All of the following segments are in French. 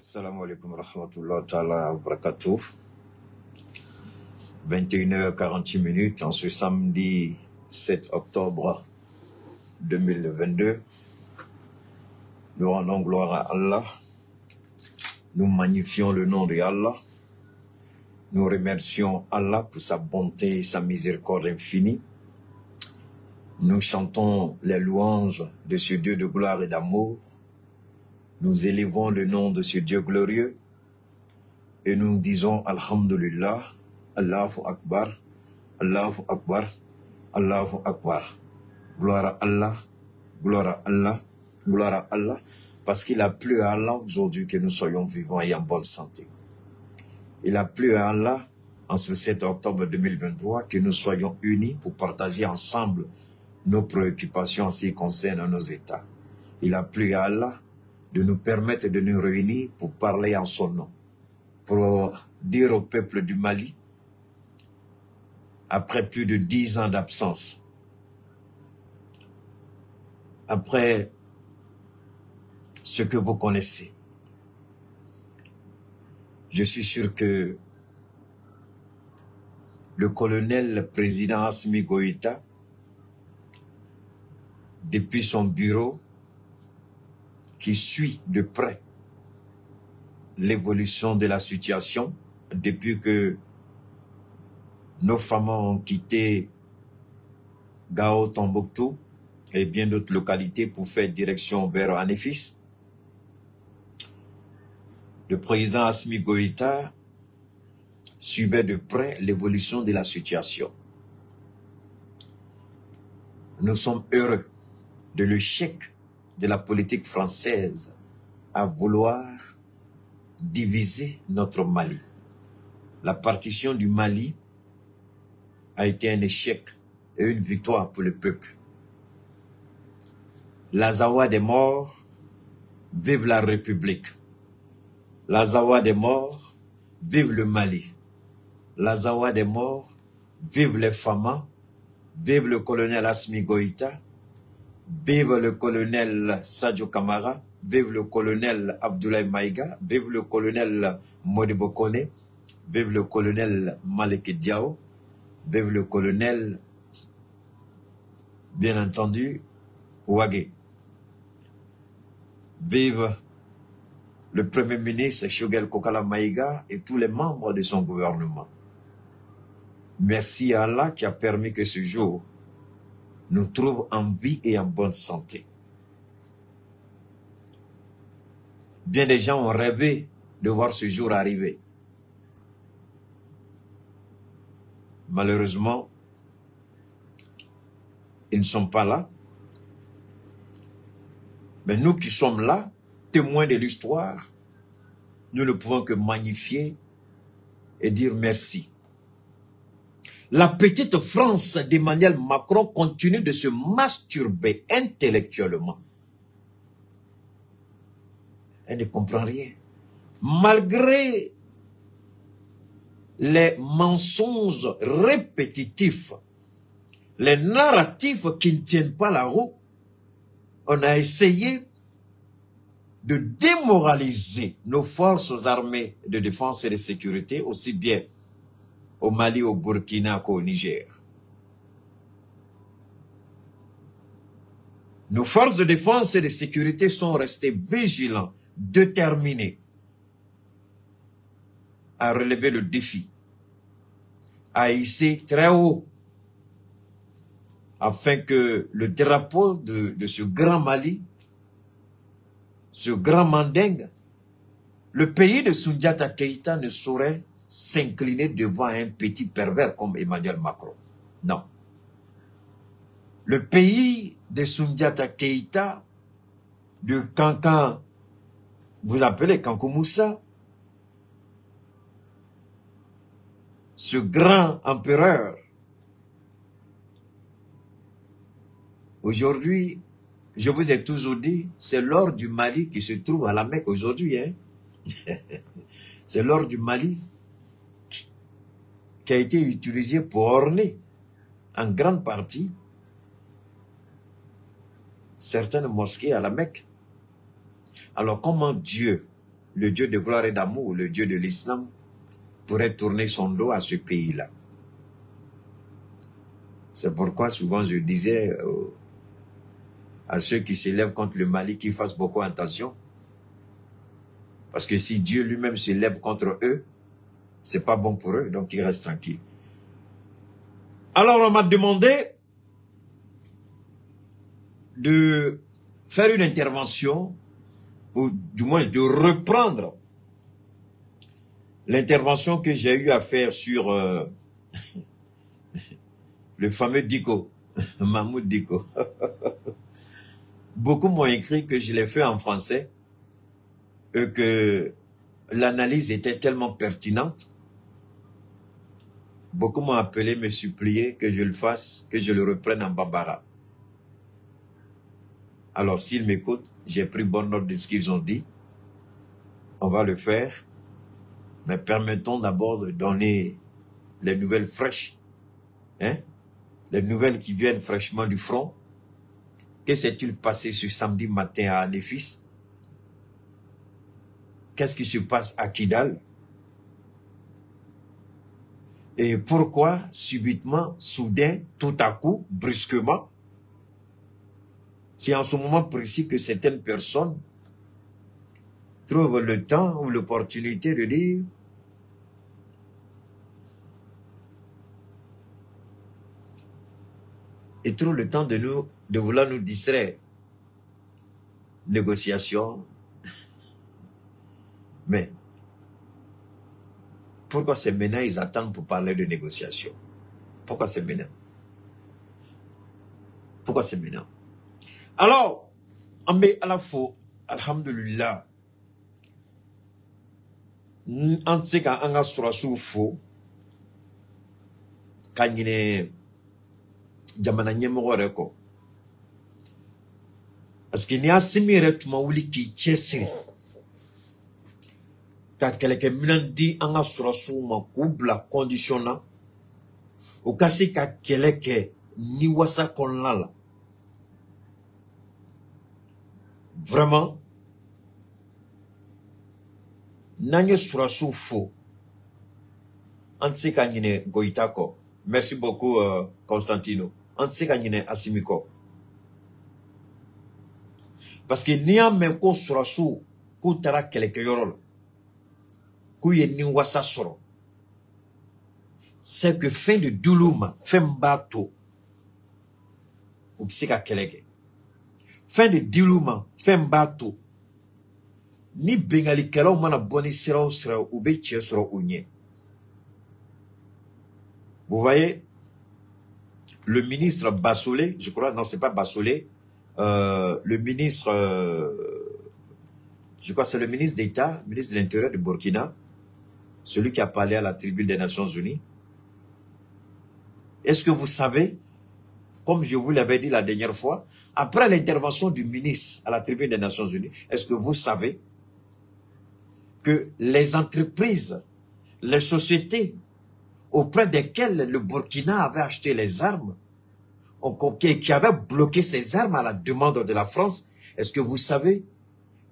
Salam alaikum wa rahmatullah ta'ala wa barakatuh. 21h48 en ce samedi 7 octobre 2022. Nous rendons gloire à Allah. Nous magnifions le nom de Allah. Nous remercions Allah pour sa bonté et sa miséricorde infinie. Nous chantons les louanges de ce Dieu de gloire et d'amour. Nous élevons le nom de ce Dieu glorieux et nous disons Alhamdulillah, Allahu Akbar, Allahu Akbar, Allahu Akbar. Gloire à Allah, gloire à Allah, gloire à Allah, parce qu'il a plu à Allah aujourd'hui que nous soyons vivants et en bonne santé. Il a plu à Allah en ce 7 octobre 2023 que nous soyons unis pour partager ensemble nos préoccupations en ce qui concerne nos États. Il a plu à Allah de nous permettre de nous réunir pour parler en son nom, pour dire au peuple du Mali, après plus de 10 ans d'absence, après ce que vous connaissez, je suis sûr que le colonel président Assimi Goïta, depuis son bureau, qui suit de près l'évolution de la situation depuis que nos femmes ont quitté Gao, Tombouctou et bien d'autres localités pour faire direction vers Anéfis. Le président Assimi Goïta suivait de près l'évolution de la situation. Nous sommes heureux de l'échec de la politique française à vouloir diviser notre Mali. La partition du Mali a été un échec et une victoire pour le peuple. L'Azawa des morts, vive la République. L'Azawa des morts, vive le Mali. L'Azawa des morts, vive les Famas, vive le colonel Assimi Goïta, vive le colonel Sadio Kamara, vive le colonel Abdoulaye Maïga, vive le colonel Modibo Kone, vive le colonel Malek Diao, vive le colonel, bien entendu, Ouagé. Vive le premier ministre Choguel Kokala Maïga et tous les membres de son gouvernement. Merci à Allah qui a permis que ce jour nous trouve en vie et en bonne santé. Bien des gens ont rêvé de voir ce jour arriver. Malheureusement, ils ne sont pas là. Mais nous qui sommes là, témoins de l'histoire, nous ne pouvons que magnifier et dire merci. La petite France d'Emmanuel Macron continue de se masturber intellectuellement. Elle ne comprend rien. Malgré les mensonges répétitifs, les narratifs qui ne tiennent pas la route, on a essayé de démoraliser nos forces armées de défense et de sécurité, aussi bien au Mali, au Burkina qu'au Niger. Nos forces de défense et de sécurité sont restées vigilants, déterminés à relever le défi, à hisser très haut, afin que le drapeau de ce grand Mali, ce grand Mandingue, le pays de Soundiata Keïta ne saurait s'incliner devant un petit pervers comme Emmanuel Macron. Non. Le pays de Soundiata Keïta, de Kankan, vous appelez Kankou Moussa, ce grand empereur, aujourd'hui, je vous ai toujours dit, c'est l'or du Mali qui se trouve à la Mecque aujourd'hui. Hein? C'est l'or du Mali qui a été utilisé pour orner en grande partie certaines mosquées à la Mecque. Alors comment Dieu le Dieu de gloire et d'amour, le Dieu de l'islam, pourrait tourner son dos à ce pays-là. C'est pourquoi souvent je disais à ceux qui s'élèvent contre le Mali qu'ils fassent beaucoup attention. Parce que si Dieu lui-même s'élève contre eux, c'est pas bon pour eux, donc ils restent tranquilles. Alors on m'a demandé de faire une intervention, ou du moins de reprendre l'intervention que j'ai eu à faire sur le fameux Diko, Mahmoud Diko. Beaucoup m'ont écrit que je l'ai fait en français et que l'analyse était tellement pertinente. Beaucoup m'ont appelé, me supplier que je le fasse, que je le reprenne en bambara. Alors s'ils m'écoutent, j'ai pris bonne note de ce qu'ils ont dit. On va le faire. Mais permettons d'abord de donner les nouvelles fraîches. Hein? Les nouvelles qui viennent fraîchement du front. Que s'est-il passé ce samedi matin à Néfis? Qu'est-ce qui se passe à Kidal? Et pourquoi, subitement, soudain, tout à coup, brusquement, c'est en ce moment précis que certaines personnes trouvent le temps ou l'opportunité de dire et trouvent le temps de vouloir nous distraire. Négociation. Mais pourquoi c'est maintenant ils attendent pour parler de négociation? Pourquoi c'est maintenant? Pourquoi c'est maintenant? Alors, on met à la fois, alhamdulillah, on sait qu'on a sur la faux, quand il est jamana nyemoro reko. Parce qu'il y a simire tuma wuli ki chesi. Ka keleke minandi anga surasu ma kubla conditionna. O kasi ka keleke ni wasa konlala. Vraiment. Nanye surasu fo. Anse ka nyine goitako. Merci beaucoup Constantino. Anse ka nyine asimiko. Parce que ni a men ko surasu ku tara keleke yorol. Ku ye ni wasa soro. C'est que fin de doulouma, fin bato. Ou psika keleke. Fin de doulouma, fin bato. Ni bengali kela ou mana boni sira ou be tche soro ou nye. Vous voyez, le ministre Bassolé, je crois, non, c'est pas Bassolé, le ministre, je crois c'est le ministre d'État, ministre de l'Intérieur de Burkina, celui qui a parlé à la tribune des Nations Unies. Est-ce que vous savez, comme je vous l'avais dit la dernière fois, après l'intervention du ministre à la tribune des Nations Unies, est-ce que vous savez que les entreprises, les sociétés auprès desquelles le Burkina avait acheté les armes, qui avaient bloqué ces armes à la demande de la France, est-ce que vous savez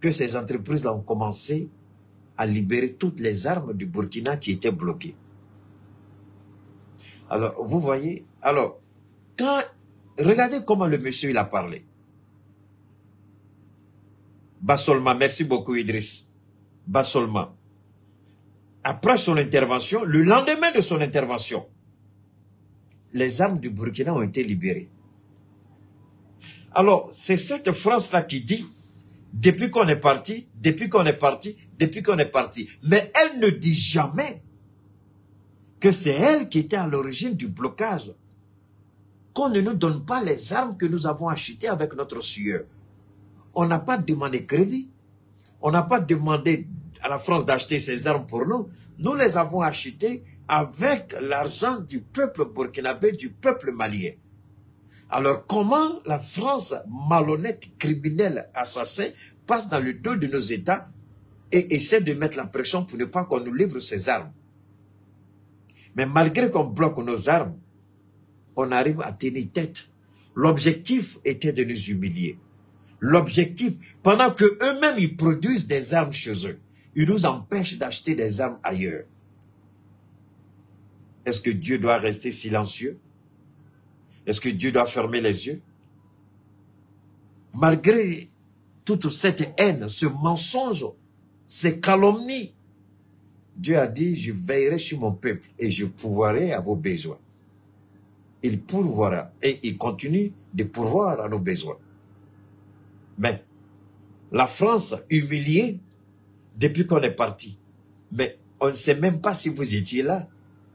que ces entreprises-là ont commencé à libérer toutes les armes du Burkina qui étaient bloquées? Alors, vous voyez, alors, regardez comment le monsieur il a parlé. Bassolma, merci beaucoup Idriss. Bassolma. Après son intervention, le lendemain de son intervention, les armes du Burkina ont été libérées. Alors, c'est cette France-là qui dit, depuis qu'on est parti, depuis qu'on est parti, depuis qu'on est parti. Mais elle ne dit jamais que c'est elle qui était à l'origine du blocage. Qu'on ne nous donne pas les armes que nous avons achetées avec notre sueur. On n'a pas demandé crédit. On n'a pas demandé à la France d'acheter ces armes pour nous. Nous les avons achetées avec l'argent du peuple burkinabé, du peuple malien. Alors comment la France, malhonnête, criminelle, assassin, passe dans le dos de nos États et essaie de mettre la pression pour ne pas qu'on nous livre ces armes? Mais malgré qu'on bloque nos armes, on arrive à tenir tête. L'objectif était de nous humilier. L'objectif, pendant que eux-mêmes ils produisent des armes chez eux, il nous empêche d'acheter des armes ailleurs. Est-ce que Dieu doit rester silencieux? Est-ce que Dieu doit fermer les yeux? Malgré toute cette haine, ce mensonge, ces calomnies, Dieu a dit, je veillerai sur mon peuple et je pourvoirai à vos besoins. Il pourvoira et il continue de pourvoir à nos besoins. Mais la France humiliée depuis qu'on est parti. Mais on ne sait même pas si vous étiez là.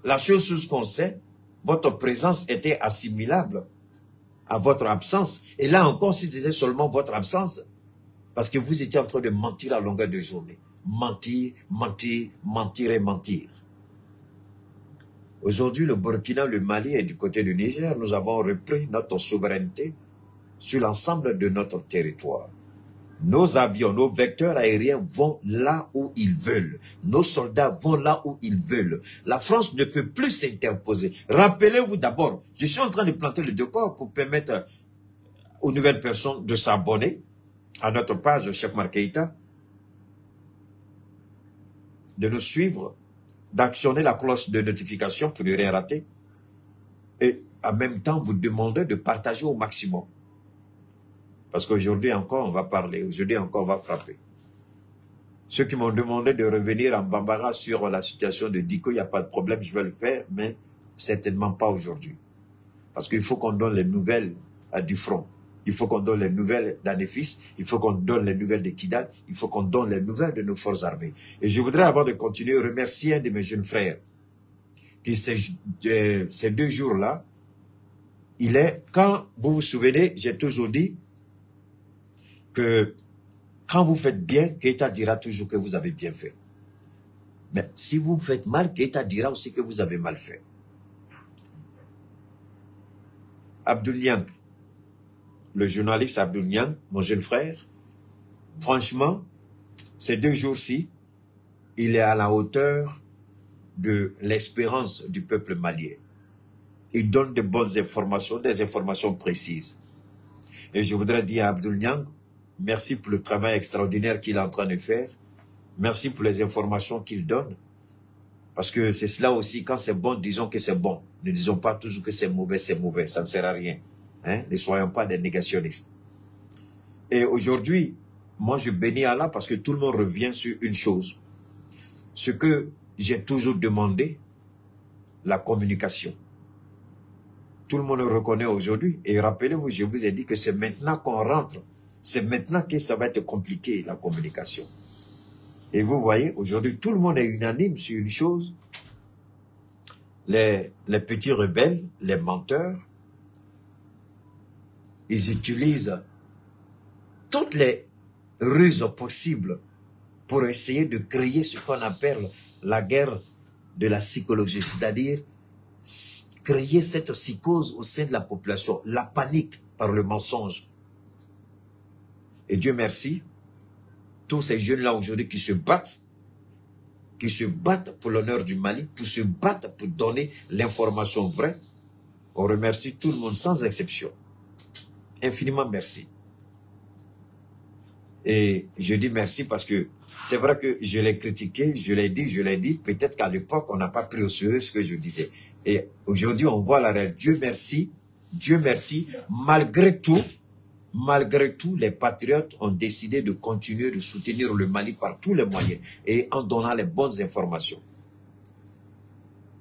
La chose qu'on sait, votre présence était assimilable à votre absence. Et là encore, si c'était seulement votre absence, parce que vous étiez en train de mentir à longueur de journée. Mentir, mentir, mentir et mentir. Aujourd'hui, le Burkina, le Mali et du côté du Niger, nous avons repris notre souveraineté sur l'ensemble de notre territoire. Nos avions, nos vecteurs aériens vont là où ils veulent. Nos soldats vont là où ils veulent. La France ne peut plus s'interposer. Rappelez-vous d'abord, je suis en train de planter le décor pour permettre aux nouvelles personnes de s'abonner à notre page Cheikh Oumar Keïta, de nous suivre, d'actionner la cloche de notification pour ne rien rater et en même temps vous demander de partager au maximum. Parce qu'aujourd'hui encore on va parler, aujourd'hui encore on va frapper. Ceux qui m'ont demandé de revenir en Bambara sur la situation de Diko, il n'y a pas de problème, je vais le faire, mais certainement pas aujourd'hui. Parce qu'il faut qu'on donne les nouvelles du front. Il faut qu'on donne les nouvelles d'Anefis, il faut qu'on donne les nouvelles de Kidal, il faut qu'on donne les nouvelles de nos forces armées. Et je voudrais, avant de continuer, remercier un de mes jeunes frères, qui ces 2 jours-là, il est, quand vous vous souvenez, j'ai toujours dit que quand vous faites bien, Keïta dira toujours que vous avez bien fait. Mais si vous faites mal, Keïta dira aussi que vous avez mal fait. Abdoul Niang, le journaliste Abdoul Niang, mon jeune frère, franchement, ces 2 jours-ci, il est à la hauteur de l'espérance du peuple malien. Il donne de bonnes informations, des informations précises. Et je voudrais dire à Abdoul Niang, merci pour le travail extraordinaire qu'il est en train de faire. Merci pour les informations qu'il donne. Parce que c'est cela aussi, quand c'est bon, disons que c'est bon. Ne disons pas toujours que c'est mauvais, ça ne sert à rien. Hein? Ne soyons pas des négationnistes. Et aujourd'hui, moi je bénis Allah parce que tout le monde revient sur une chose. Ce que j'ai toujours demandé, la communication. Tout le monde le reconnaît aujourd'hui. Et rappelez-vous, je vous ai dit que c'est maintenant qu'on rentre. C'est maintenant que ça va être compliqué, la communication. Et vous voyez, aujourd'hui, tout le monde est unanime sur une chose. Les petits rebelles, les menteurs, ils utilisent toutes les ruses possibles pour essayer de créer ce qu'on appelle la guerre de la psychologie, c'est-à-dire créer cette psychose au sein de la population, la panique par le mensonge. Et Dieu merci, tous ces jeunes-là aujourd'hui qui se battent pour l'honneur du Mali, pour se battre pour donner l'information vraie, on remercie tout le monde sans exception. Infiniment merci. Et je dis merci parce que c'est vrai que je l'ai critiqué, je l'ai dit, peut-être qu'à l'époque, on n'a pas pris au sérieux ce que je disais. Et aujourd'hui, on voit la réalité. Dieu merci, malgré tout, les patriotes ont décidé de continuer de soutenir le Mali par tous les moyens et en donnant les bonnes informations.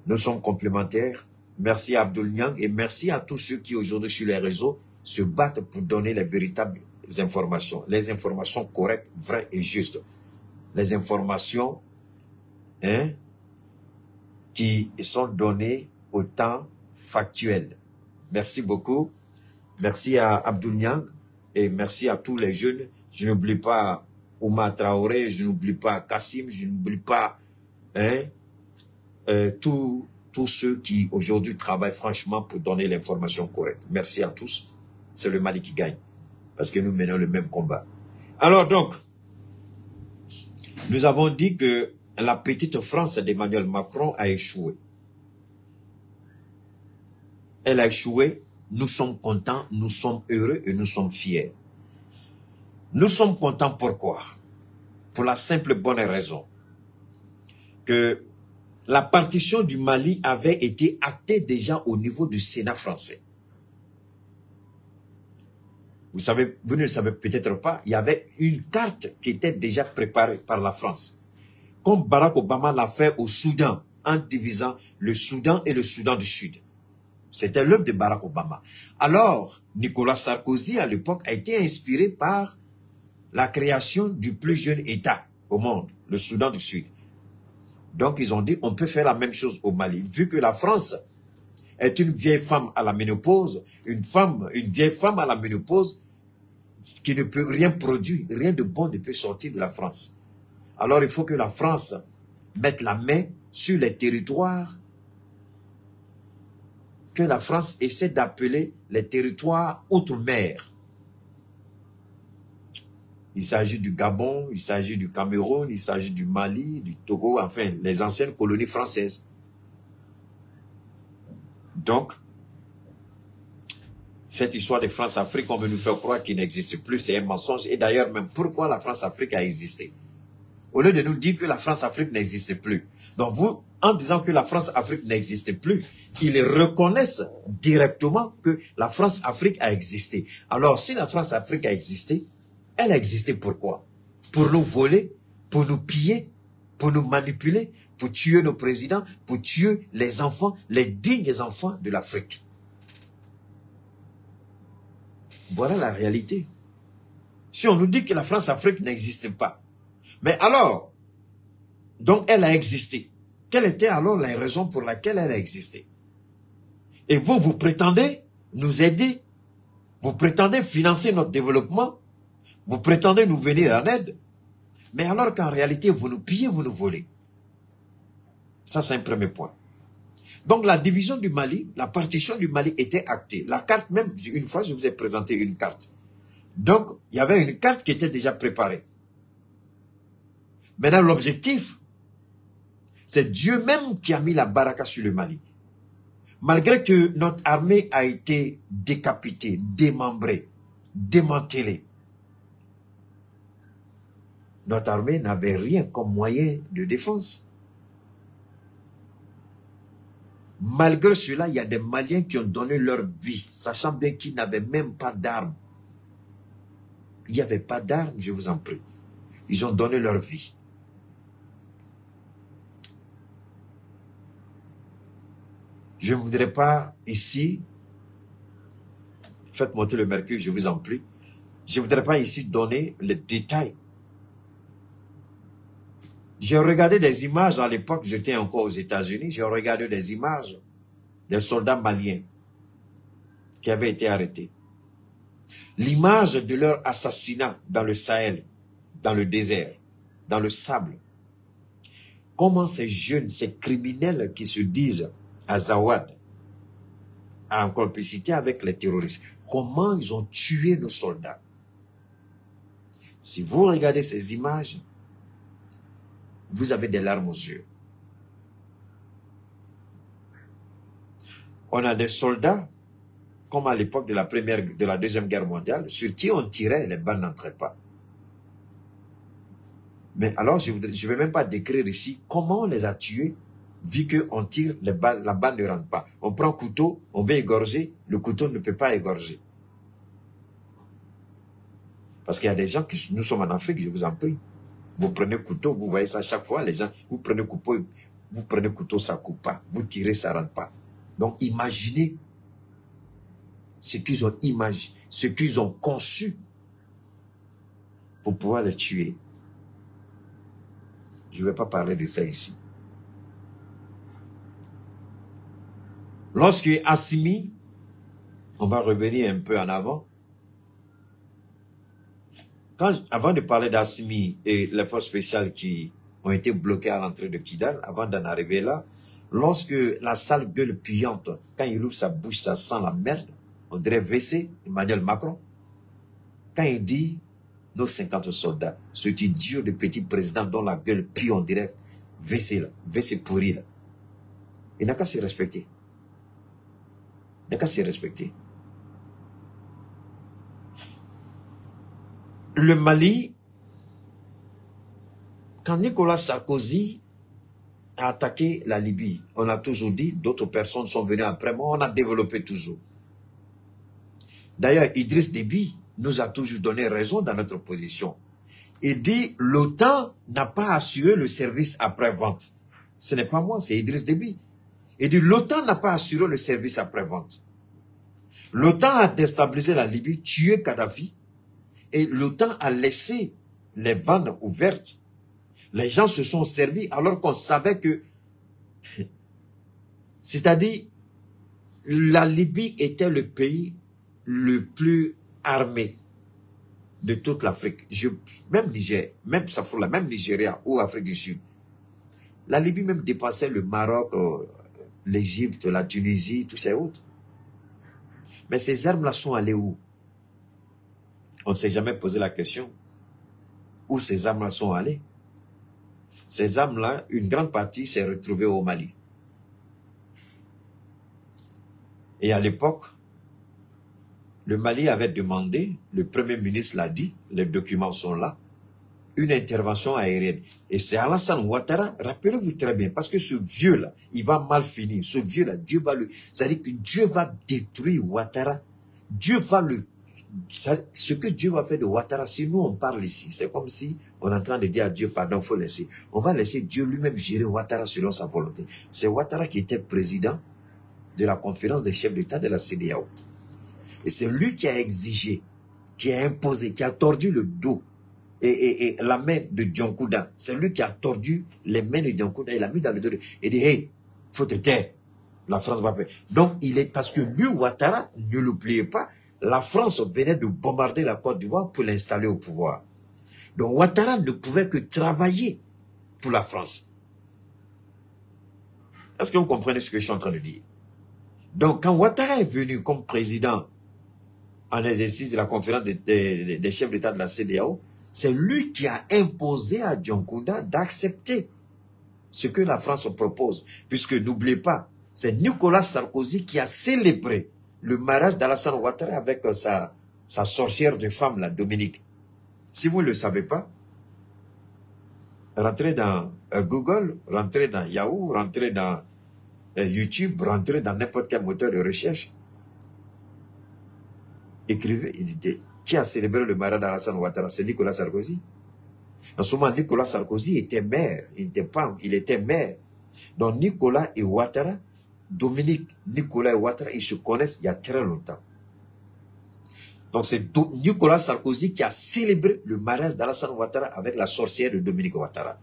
Nous sommes complémentaires. Merci à Abdoul Niang et merci à tous ceux qui aujourd'hui sur les réseaux se battent pour donner les véritables informations, les informations correctes, vraies et justes. Les informations qui sont données au temps factuel. Merci beaucoup. Merci à Abdoul Niang et merci à tous les jeunes. Je n'oublie pas Ouma Traoré, je n'oublie pas Kassim, je n'oublie pas tous ceux qui aujourd'hui travaillent franchement pour donner l'information correcte. Merci à tous. C'est le Mali qui gagne. Parce que nous menons le même combat. Alors donc, nous avons dit que la petite France d'Emmanuel Macron a échoué. Elle a échoué. Nous sommes contents, nous sommes heureux et nous sommes fiers. Nous sommes contents pourquoi? pour la simple bonne raison que la partition du Mali avait été actée déjà au niveau du Sénat français. Vous savez, vous ne le savez peut-être pas, il y avait une carte qui était déjà préparée par la France. Comme Barack Obama l'a fait au Soudan, en divisant le Soudan et le Soudan du Sud. C'était l'œuvre de Barack Obama. Alors, Nicolas Sarkozy, à l'époque, a été inspiré par la création du plus jeune État au monde, le Soudan du Sud. Donc, ils ont dit, on peut faire la même chose au Mali. Vu que la France est une vieille femme à la ménopause, une vieille femme à la ménopause qui ne peut rien produire, rien de bon ne peut sortir de la France. Alors, il faut que la France mette la main sur les territoires que la France essaie d'appeler les territoires outre-mer. Il s'agit du Gabon, il s'agit du Cameroun, il s'agit du Mali, du Togo, enfin, les anciennes colonies françaises. Donc, cette histoire de France-Afrique, on veut nous faire croire qu'il n'existe plus, c'est un mensonge. Et d'ailleurs, même pourquoi la France-Afrique a existé? Au lieu de nous dire que la France-Afrique n'existe plus. Donc vous, en disant que la France-Afrique n'existe plus, ils reconnaissent directement que la France-Afrique a existé. Alors, si la France-Afrique a existé, elle a existé pourquoi? Pour nous voler, pour nous piller, pour nous manipuler, pour tuer nos présidents, pour tuer les enfants, les dignes enfants de l'Afrique. Voilà la réalité. Si on nous dit que la France-Afrique n'existe pas, mais alors, donc elle a existé. Quelles étaient alors les raisons pour lesquelles elle a existé? Et vous, vous prétendez nous aider, vous prétendez financer notre développement, vous prétendez nous venir en aide, mais alors qu'en réalité, vous nous pillez, vous nous volez. Ça, c'est un premier point. Donc, la division du Mali, la partition du Mali était actée. La carte même, une fois, je vous ai présenté une carte. Donc, il y avait une carte qui était déjà préparée. Maintenant, l'objectif, c'est Dieu même qui a mis la baraka sur le Mali. Malgré que notre armée a été décapitée, démembrée, démantelée, notre armée n'avait rien comme moyen de défense. Malgré cela, il y a des Maliens qui ont donné leur vie, sachant bien qu'ils n'avaient même pas d'armes. Il n'y avait pas d'armes, je vous en prie. Ils ont donné leur vie. Je ne voudrais pas ici, faites monter le mercure, je vous en prie. Je ne voudrais pas ici donner les détails. J'ai regardé des images à l'époque, j'étais encore aux États-Unis, j'ai regardé des images des soldats maliens qui avaient été arrêtés. L'image de leur assassinat dans le Sahel, dans le désert, dans le sable. Comment ces jeunes, ces criminels qui se disent Azawad, en complicité avec les terroristes, comment ils ont tué nos soldats. Si vous regardez ces images, vous avez des larmes aux yeux. On a des soldats, comme à l'époque de la Deuxième Guerre mondiale, sur qui on tirait, les balles n'entraient pas. Mais alors, je ne vais même pas décrire ici comment on les a tués, vu qu'on tire, la balle ne rentre pas. On prend un couteau, on veut égorger, le couteau ne peut pas égorger. Parce qu'il y a des gens qui, nous sommes en Afrique, je vous en prie. Vous prenez couteau, vous voyez ça chaque fois, les gens, vous prenez couteau, ça ne coupe pas. Vous tirez, ça ne rentre pas. Donc imaginez ce qu'ils ont imaginé, ce qu'ils ont conçu pour pouvoir les tuer. Je ne vais pas parler de ça ici. Lorsque Assimi, on va revenir un peu en avant. Avant de parler d'Assimi et les forces spéciales qui ont été bloquées à l'entrée de Kidal, avant d'en arriver là, lorsque la sale gueule puante, quand il ouvre sa bouche, ça sent la merde, on dirait WC, Emmanuel Macron. Quand il dit nos 50 soldats, ce idiot de petit président dont la gueule pue, on dirait WC là, WC pourri là. Il n'a qu'à se respecter. Il n'a qu'à se respecter. Le Mali quand Nicolas Sarkozy a attaqué la Libye, on a toujours dit, d'autres personnes sont venues après moi, on a développé toujours. D'ailleurs, Idriss Déby nous a toujours donné raison dans notre position. Il dit, l'OTAN n'a pas assuré le service après-vente. Ce n'est pas moi, c'est Idriss Déby. Il dit, l'OTAN n'a pas assuré le service après-vente. L'OTAN a déstabilisé la Libye, tué Kadhafi, et l'OTAN a laissé les vannes ouvertes. Les gens se sont servis alors qu'on savait que, c'est-à-dire, la Libye était le pays le plus armé de toute l'Afrique. Même Niger, même Safroula, même Nigeria ou Afrique du Sud. La Libye même dépassait le Maroc, l'Égypte, la Tunisie, tous ces autres. Mais ces armes-là sont allées où? On ne s'est jamais posé la question. Où ces armes-là sont allées? Ces armes-là, une grande partie s'est retrouvée au Mali. Et à l'époque, le Mali avait demandé, le Premier ministre l'a dit, les documents sont là, une intervention aérienne. Et c'est Alassane Ouattara, rappelez-vous très bien, parce que ce vieux-là, il va mal finir. Ce vieux-là, Dieu va le... C'est-à-dire que Dieu va détruire Ouattara. Dieu va le... Ce que Dieu va faire de Ouattara, si nous on parle ici, c'est comme si on est en train de dire à Dieu, pardon, il faut laisser. On va laisser Dieu lui-même gérer Ouattara selon sa volonté. C'est Ouattara qui était président de la conférence des chefs d'État de la CEDEAO. Et c'est lui qui a exigé, qui a imposé, qui a tordu le dos et la main de Dionkouda. C'est lui qui a tordu les mains de Dionkouda. Il a mis dans le dos. Il dit, hey, faut te taire. La France va faire. Donc, il est, parce que lui, Ouattara, ne l'oubliez pas, la France venait de bombarder la Côte d'Ivoire pour l'installer au pouvoir. Donc, Ouattara ne pouvait que travailler pour la France. Est-ce que vous comprenez ce que je suis en train de dire? Donc, quand Ouattara est venu comme président en exercice de la conférence des chefs d'État de la CEDEAO, c'est lui qui a imposé à Dionkouda d'accepter ce que la France propose. Puisque, n'oubliez pas, c'est Nicolas Sarkozy qui a célébré le mariage d'Alassane Ouattara avec sa sorcière de femme, la Dominique. Si vous ne le savez pas, rentrez dans Google, rentrez dans Yahoo, rentrez dans YouTube, rentrez dans n'importe quel moteur de recherche. Écrivez, qui a célébré le mariage d'Alassane Ouattara? C'est Nicolas Sarkozy. En ce moment, Nicolas Sarkozy était maire. Il était maire. Donc, Nicolas et Ouattara, Dominique, Nicolas et Ouattara, ils se connaissent il y a très longtemps. Donc, c'est Nicolas Sarkozy qui a célébré le mariage d'Alassane Ouattara avec la sorcière de Dominique Ouattara.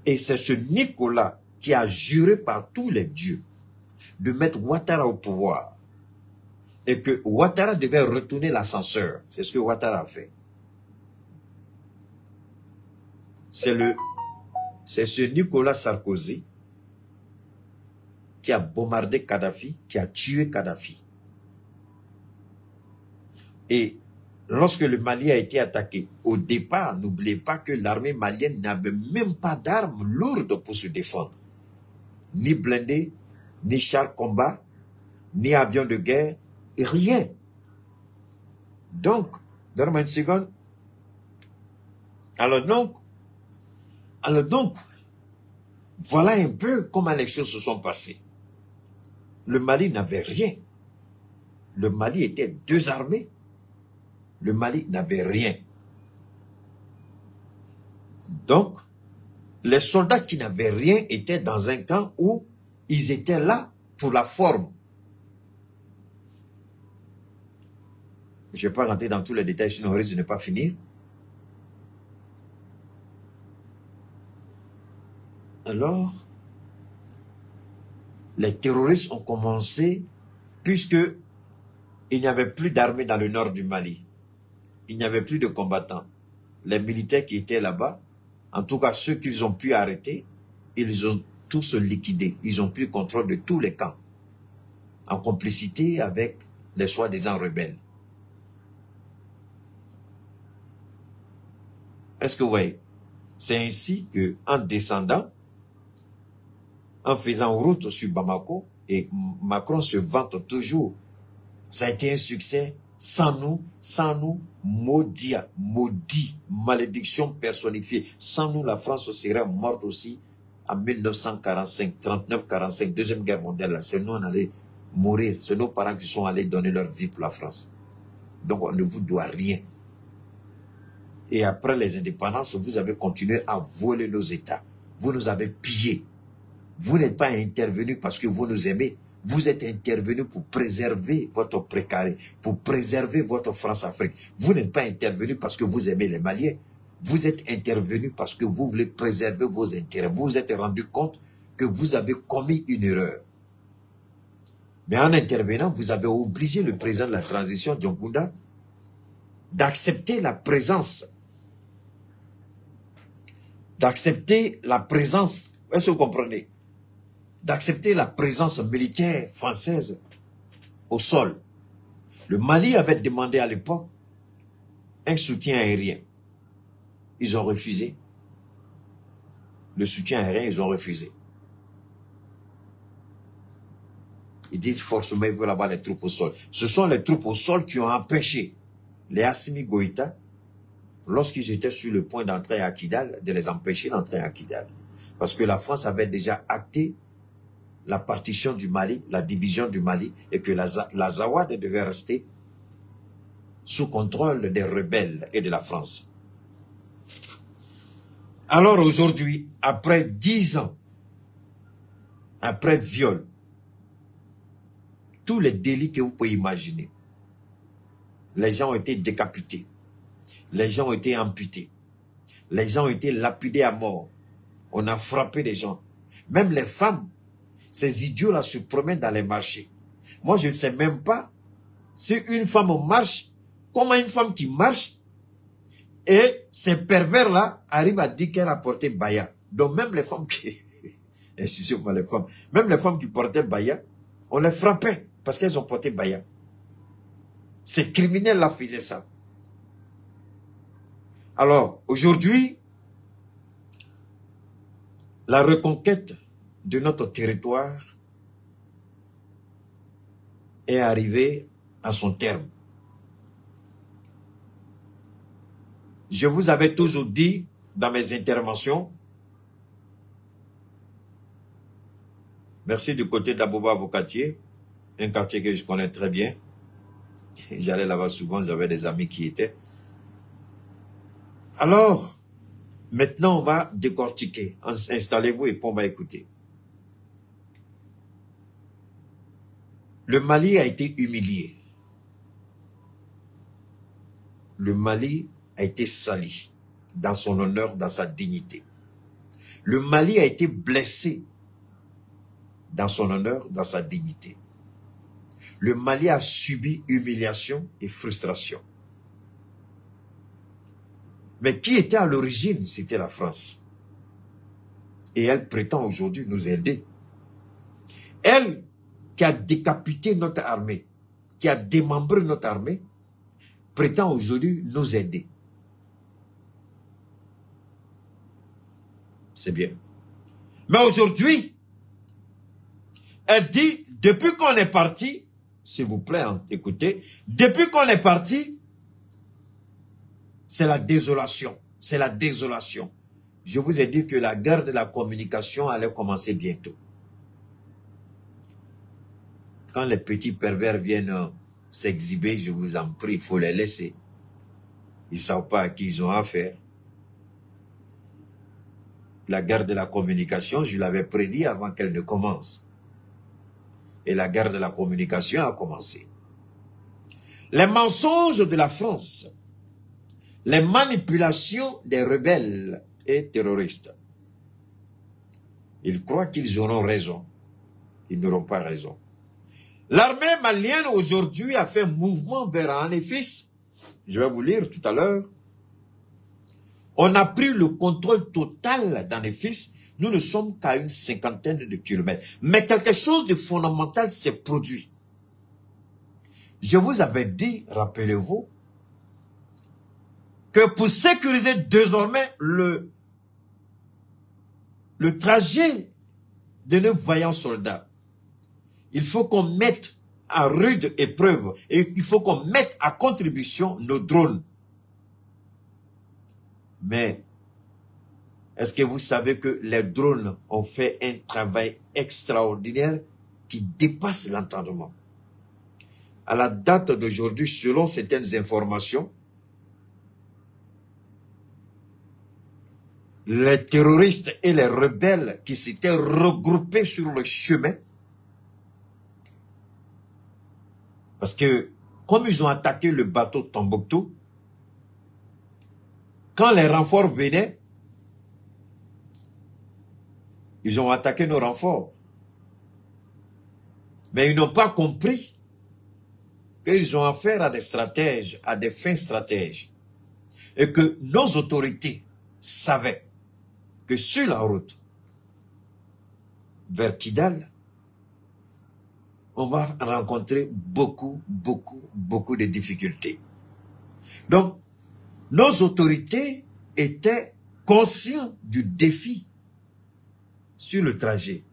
Et c'est ce Nicolas qui a juré par tous les dieux de mettre Ouattara au pouvoir. Et que Ouattara devait retourner l'ascenseur. C'est ce que Ouattara a fait. C'est ce Nicolas Sarkozy qui a bombardé Kadhafi, qui a tué Kadhafi. Et lorsque le Mali a été attaqué, au départ, n'oubliez pas que l'armée malienne n'avait même pas d'armes lourdes pour se défendre. Ni blindés, ni chars combat, ni avions de guerre, rien. Donc, donne-moi une seconde. Alors donc, voilà un peu comment les choses se sont passées. Le Mali n'avait rien. Le Mali était désarmé. Le Mali n'avait rien. Donc, les soldats qui n'avaient rien étaient dans un camp où ils étaient là pour la forme. Je ne vais pas rentrer dans tous les détails, sinon on risque de ne pas finir. Alors, les terroristes ont commencé, puisque il n'y avait plus d'armée dans le nord du Mali. Il n'y avait plus de combattants. Les militaires qui étaient là-bas, en tout cas ceux qu'ils ont pu arrêter, ils ont tous liquidés. Ils ont pris le contrôle de tous les camps, en complicité avec les soi-disant rebelles. Est-ce que vous voyez? C'est ainsi que, en descendant, en faisant route sur Bamako, et Macron se vante toujours. Ça a été un succès. Sans nous, maudit, malédiction personnifiée. Sans nous, la France serait morte aussi en 1945, 39-45, Deuxième Guerre mondiale. C'est nous, on allait mourir. C'est nos parents qui sont allés donner leur vie pour la France. Donc, on ne vous doit rien. Et après les indépendances, vous avez continué à voler nos États. Vous nous avez pillés. Vous n'êtes pas intervenu parce que vous nous aimez. Vous êtes intervenu pour préserver votre précaré, pour préserver votre France-Afrique. Vous n'êtes pas intervenu parce que vous aimez les Maliens. Vous êtes intervenu parce que vous voulez préserver vos intérêts. Vous vous êtes rendu compte que vous avez commis une erreur. Mais en intervenant, vous avez obligé le président de la transition, John Kounda, d'accepter la présence. D'accepter la présence. Est-ce que vous comprenez? D'accepter la présence militaire française au sol. Le Mali avait demandé à l'époque un soutien aérien. Ils ont refusé. Le soutien aérien, ils ont refusé. Ils disent forcément qu'ils veulent avoir les troupes au sol. Ce sont les troupes au sol qui ont empêché les Assimi Goïta, lorsqu'ils étaient sur le point d'entrer à Kidal, de les empêcher d'entrer à Kidal. Parce que la France avait déjà acté la partition du Mali, la division du Mali, et que la Zawad devait rester sous contrôle des rebelles et de la France. Alors aujourd'hui, après 10 ans, après viol, tous les délits que vous pouvez imaginer, les gens ont été décapités, les gens ont été amputés, les gens ont été lapidés à mort, on a frappé les gens, même les femmes. Ces idiots-là se promènent dans les marchés. Moi, je ne sais même pas si une femme marche, comment une femme qui marche, et ces pervers-là arrivent à dire qu'elle a porté baya. Donc même les femmes qui... Excusez-moi les femmes. Même les femmes qui portaient baya, on les frappait parce qu'elles ont porté baya. Ces criminels-là faisaient ça. Alors, aujourd'hui, la reconquête de notre territoire est arrivé à son terme. Je vous avais toujours dit dans mes interventions, merci du côté d'Abouba Avocatier, un quartier que je connais très bien. J'allais là-bas souvent, j'avais des amis qui étaient. Alors, maintenant on va décortiquer. Installez-vous et puis on va écouter. Le Mali a été humilié. Le Mali a été sali dans son honneur, dans sa dignité. Le Mali a été blessé dans son honneur, dans sa dignité. Le Mali a subi humiliation et frustration. Mais qui était à l'origine? C'était la France. Et elle prétend aujourd'hui nous aider. Elle qui a décapité notre armée, qui a démembré notre armée, prétend aujourd'hui nous aider. C'est bien. Mais aujourd'hui, elle dit, depuis qu'on est parti, s'il vous plaît, écoutez, depuis qu'on est parti, c'est la désolation. C'est la désolation. Je vous ai dit que la guerre de la communication allait commencer bientôt. Quand les petits pervers viennent s'exhiber, je vous en prie, il faut les laisser. Ils ne savent pas à qui ils ont affaire. La guerre de la communication, je l'avais prédit avant qu'elle ne commence. Et la guerre de la communication a commencé. Les mensonges de la France, les manipulations des rebelles et terroristes. Ils croient qu'ils auront raison. Ils n'auront pas raison. L'armée malienne aujourd'hui a fait un mouvement vers Anefis. Je vais vous lire tout à l'heure. On a pris le contrôle total d'Anefis. Nous ne sommes qu'à une 50aine de kilomètres. Mais quelque chose de fondamental s'est produit. Je vous avais dit, rappelez-vous, que pour sécuriser désormais le trajet de nos vaillants soldats, il faut qu'on mette à rude épreuve et il faut qu'on mette à contribution nos drones. Mais est-ce que vous savez que les drones ont fait un travail extraordinaire qui dépasse l'entendement? À la date d'aujourd'hui, selon certaines informations, les terroristes et les rebelles qui s'étaient regroupés sur le chemin, parce que comme ils ont attaqué le bateau Tombouctou, quand les renforts venaient, ils ont attaqué nos renforts. Mais ils n'ont pas compris qu'ils ont affaire à des stratèges, à des fins stratèges. Et que nos autorités savaient que sur la route vers Kidal, on va rencontrer beaucoup de difficultés. Donc, nos autorités étaient conscients du défi sur le trajet.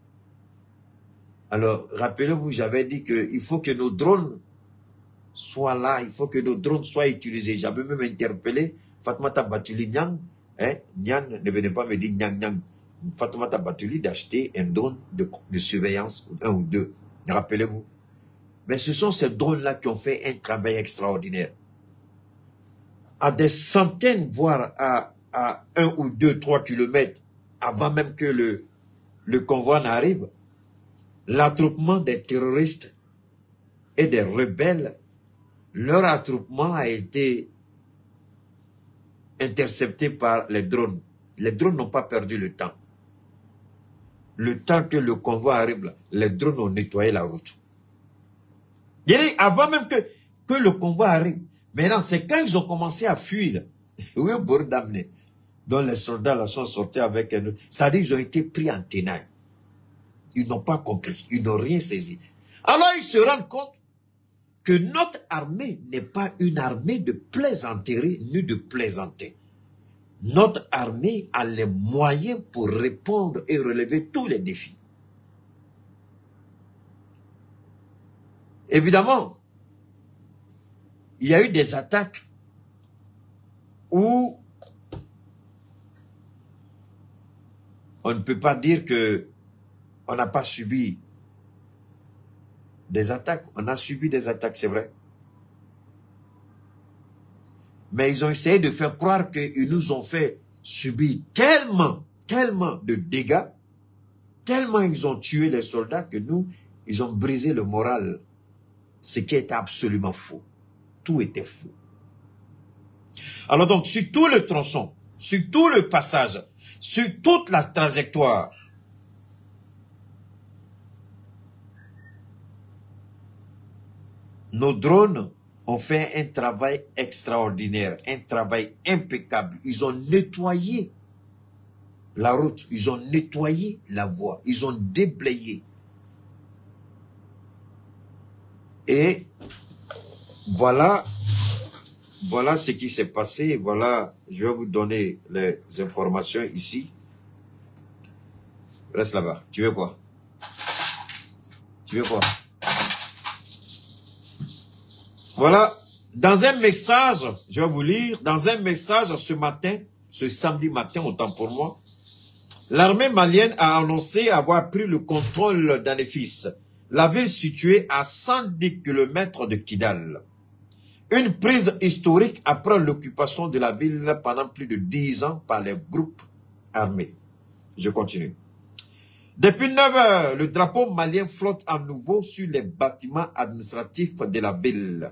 Alors, rappelez-vous, j'avais dit qu'il faut que nos drones soient là, il faut que nos drones soient utilisés. J'avais même interpellé Fatoumata Batouli Nyang. Nyan ne venait pas me dire Nyang Nyang. Fatoumata Batouli d'acheter un drone de surveillance, un ou deux. Rappelez-vous. Mais ce sont ces drones-là qui ont fait un travail extraordinaire. À des centaines, voire à 1 ou 2, 3 kilomètres, avant même que le convoi n'arrive, l'attroupement des terroristes et des rebelles, leur attroupement a été intercepté par les drones. Les drones n'ont pas perdu le temps. Le temps que le convoi arrive, là, les drones ont nettoyé la route. Avant même que le convoi arrive, maintenant, c'est quand ils ont commencé à fuir, oui, au bord d'amener, dont les soldats là sont sortis avec un autre. Ça dit qu'ils ont été pris en tenaille. Ils n'ont pas compris, ils n'ont rien saisi. Alors ils se rendent compte que notre armée n'est pas une armée de plaisanterie ni de plaisanter. Notre armée a les moyens pour répondre et relever tous les défis. Évidemment, il y a eu des attaques où on ne peut pas dire que on n'a pas subi des attaques. On a subi des attaques, c'est vrai. Mais ils ont essayé de faire croire qu'ils nous ont fait subir tellement de dégâts, tellement ils ont tué les soldats que nous, ils ont brisé le moral. Ce qui était absolument faux. Tout était faux. Alors donc, sur tout le tronçon, sur tout le passage, sur toute la trajectoire, nos drones ont fait un travail extraordinaire, un travail impeccable. Ils ont nettoyé la route, ils ont nettoyé la voie, ils ont déblayé. Et voilà ce qui s'est passé. Voilà, je vais vous donner les informations ici. Reste là-bas. Tu veux quoi? Tu veux quoi? Voilà, dans un message, je vais vous lire, dans un message ce matin, ce samedi matin, autant pour moi, l'armée malienne a annoncé avoir pris le contrôle d'Anefis, la ville située à 110 km de Kidal. Une prise historique après l'occupation de la ville pendant plus de 10 ans par les groupes armés. Je continue. Depuis 9 heures, le drapeau malien flotte à nouveau sur les bâtiments administratifs de la ville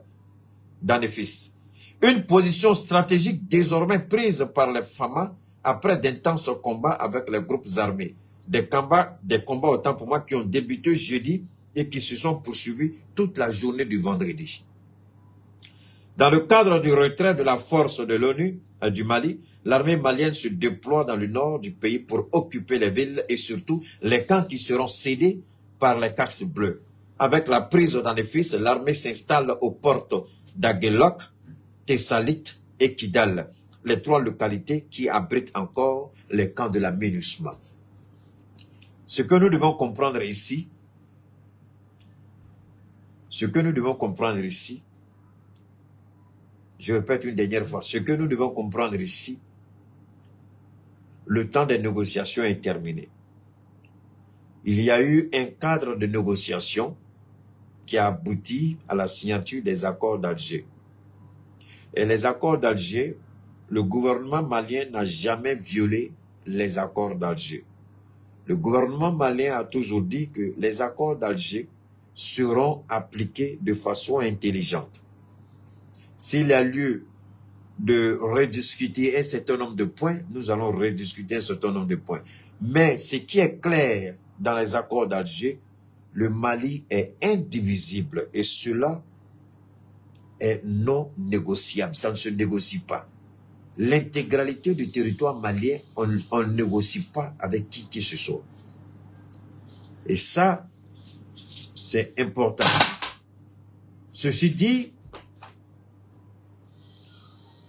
d'Anefis. Une position stratégique désormais prise par les FAMA après d'intenses combats avec les groupes armés. Des combats autant pour moi qui ont débuté jeudi et qui se sont poursuivis toute la journée du vendredi. Dans le cadre du retrait de la force de l'ONU du Mali, l'armée malienne se déploie dans le nord du pays pour occuper les villes et surtout les camps qui seront cédés par les Casques bleus. Avec la prise d'Anefis, l'armée s'installe aux portes d'Aguelok, Tessalit et Kidal, les 3 localités qui abritent encore les camps de la MINUSMA. Ce que nous devons comprendre ici, Ce que nous devons comprendre ici, je répète une dernière fois, ce que nous devons comprendre ici, le temps des négociations est terminé. Il y a eu un cadre de négociation qui a abouti à la signature des accords d'Alger. Et les accords d'Alger, le gouvernement malien n'a jamais violé les accords d'Alger. Le gouvernement malien a toujours dit que les accords d'Alger seront appliqués de façon intelligente. S'il y a lieu de rediscuter un certain nombre de points, nous allons rediscuter un certain nombre de points. Mais ce qui est clair dans les accords d'Alger, le Mali est indivisible et cela est non négociable. Ça ne se négocie pas. L'intégralité du territoire malien, on ne négocie pas avec qui que ce soit. Et ça, c'est important. Ceci dit,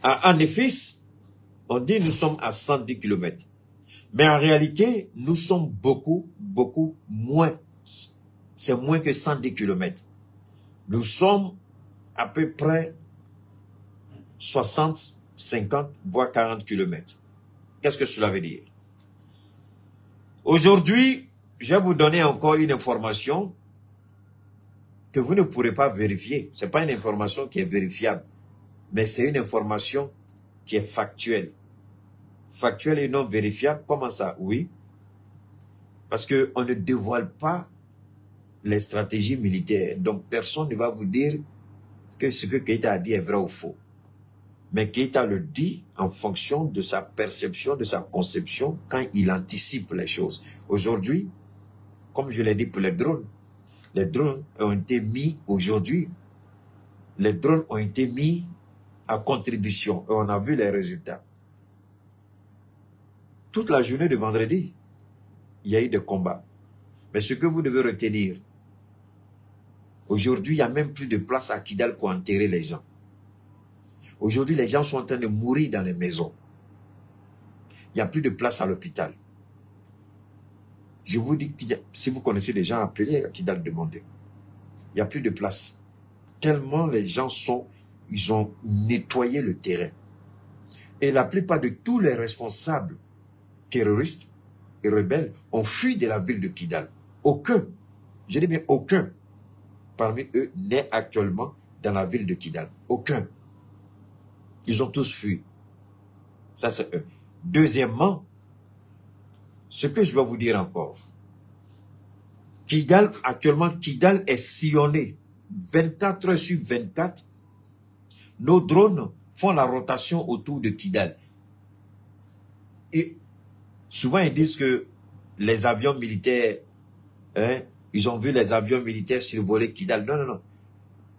à Anefis, on dit nous sommes à 110 km. Mais en réalité, nous sommes beaucoup moins. C'est moins que 110 km. Nous sommes à peu près 60, 50, voire 40 km. Qu'est-ce que cela veut dire? Aujourd'hui, je vais vous donner encore une information que vous ne pourrez pas vérifier. Ce n'est pas une information qui est vérifiable, mais c'est une information qui est factuelle. Factuelle et non vérifiable, comment ça? Oui, parce qu'on ne dévoile pas les stratégies militaires. Donc, personne ne va vous dire que ce que Keïta a dit est vrai ou faux. Mais Keïta le dit en fonction de sa perception, de sa conception, quand il anticipe les choses. Aujourd'hui, comme je l'ai dit pour les drones ont été mis aujourd'hui. Les drones ont été mis à contribution et on a vu les résultats. Toute la journée de vendredi, il y a eu des combats. Mais ce que vous devez retenir, aujourd'hui, il n'y a même plus de place à Kidal pour enterrer les gens. Aujourd'hui, les gens sont en train de mourir dans les maisons. Il n'y a plus de place à l'hôpital. Je vous dis, si vous connaissez des gens, appelez à Kidal demander. Il n'y a plus de place. Tellement les gens ils ont nettoyé le terrain. Et la plupart de tous les responsables terroristes et rebelles ont fui de la ville de Kidal. Aucun, je dis bien aucun, parmi eux n'est actuellement dans la ville de Kidal. Aucun. Ils ont tous fui. Ça, c'est eux. Deuxièmement, ce que je vais vous dire encore, Kidal, actuellement, Kidal est sillonné 24 heures sur 24. Nos drones font la rotation autour de Kidal. Et souvent, ils disent que les avions militaires, ils ont vu les avions militaires survoler Kidal. Non, non, non.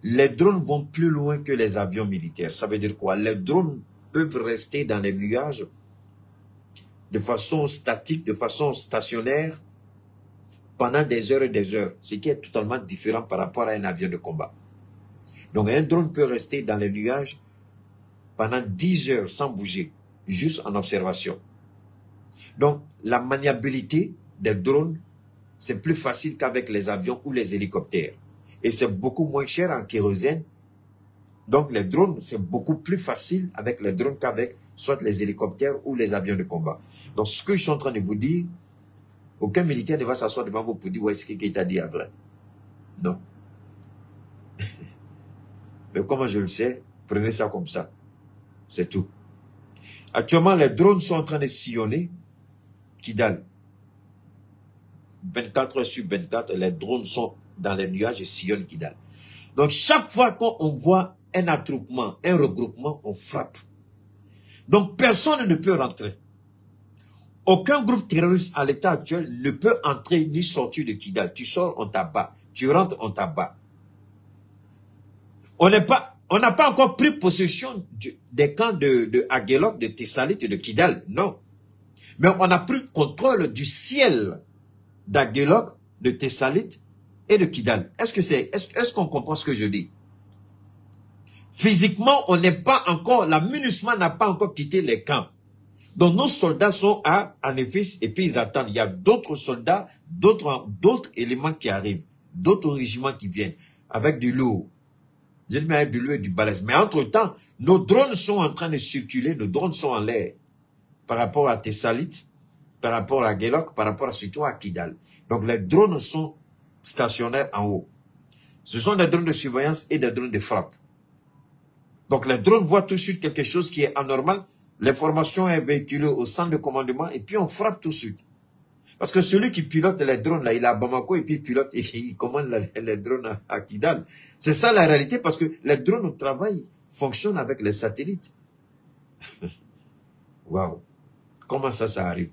Les drones vont plus loin que les avions militaires. Ça veut dire quoi? Les drones peuvent rester dans les nuages de façon statique, de façon stationnaire, pendant des heures et des heures, ce qui est totalement différent par rapport à un avion de combat. Donc un drone peut rester dans les nuages pendant 10 heures sans bouger, juste en observation. Donc la maniabilité des drones, c'est plus facile qu'avec les avions ou les hélicoptères. Et c'est beaucoup moins cher en kérosène. Donc les drones, c'est beaucoup plus facile avec les drones qu'avec soit les hélicoptères ou les avions de combat. Donc ce que je suis en train de vous dire, aucun militaire ne va s'asseoir devant vous pour dire, ouais, ce qu'il t'a dit est vrai. Non. Mais comment je le sais? Prenez ça comme ça. C'est tout. Actuellement, les drones sont en train de sillonner Kidal. 24 heures sur 24, les drones sont dans les nuages et sillonnent Kidal. Donc, chaque fois qu'on voit un attroupement, un regroupement, on frappe. Donc, personne ne peut rentrer. Aucun groupe terroriste à l'état actuel ne peut entrer ni sortir de Kidal. Tu sors, on t'abat. Tu rentres, on t'abat. On n'a pas encore pris possession des camps de Aguelok, de Tessalit et de Kidal. Non. Mais on a pris contrôle du ciel d'Aguelok, de Tessalit et de Kidal. Est-ce qu'on comprend ce que je dis? Physiquement, on n'est pas encore, la MINUSMA n'a pas encore quitté les camps. Donc nos soldats sont à Anefis et puis ils attendent. Il y a d'autres soldats, d'autres éléments qui arrivent, d'autres régiments qui viennent. avec du lourd. Je dis, mais avec du lourd et du balèze. Mais entre-temps, nos drones sont en train de circuler, nos drones sont en l'air par rapport à Tessalit, par rapport à Guelok, par rapport à surtout à Kidal. Donc les drones sont stationnaires en haut. Ce sont des drones de surveillance et des drones de frappe. Donc les drones voient tout de suite quelque chose qui est anormal. L'information est véhiculée au centre de commandement et puis on frappe tout de suite. Parce que celui qui pilote les drones, là, il est à Bamako et puis il pilote et il commande les drones à Kidal. C'est ça la réalité parce que les drones au travail fonctionnent avec les satellites. Waouh! Comment ça arrive?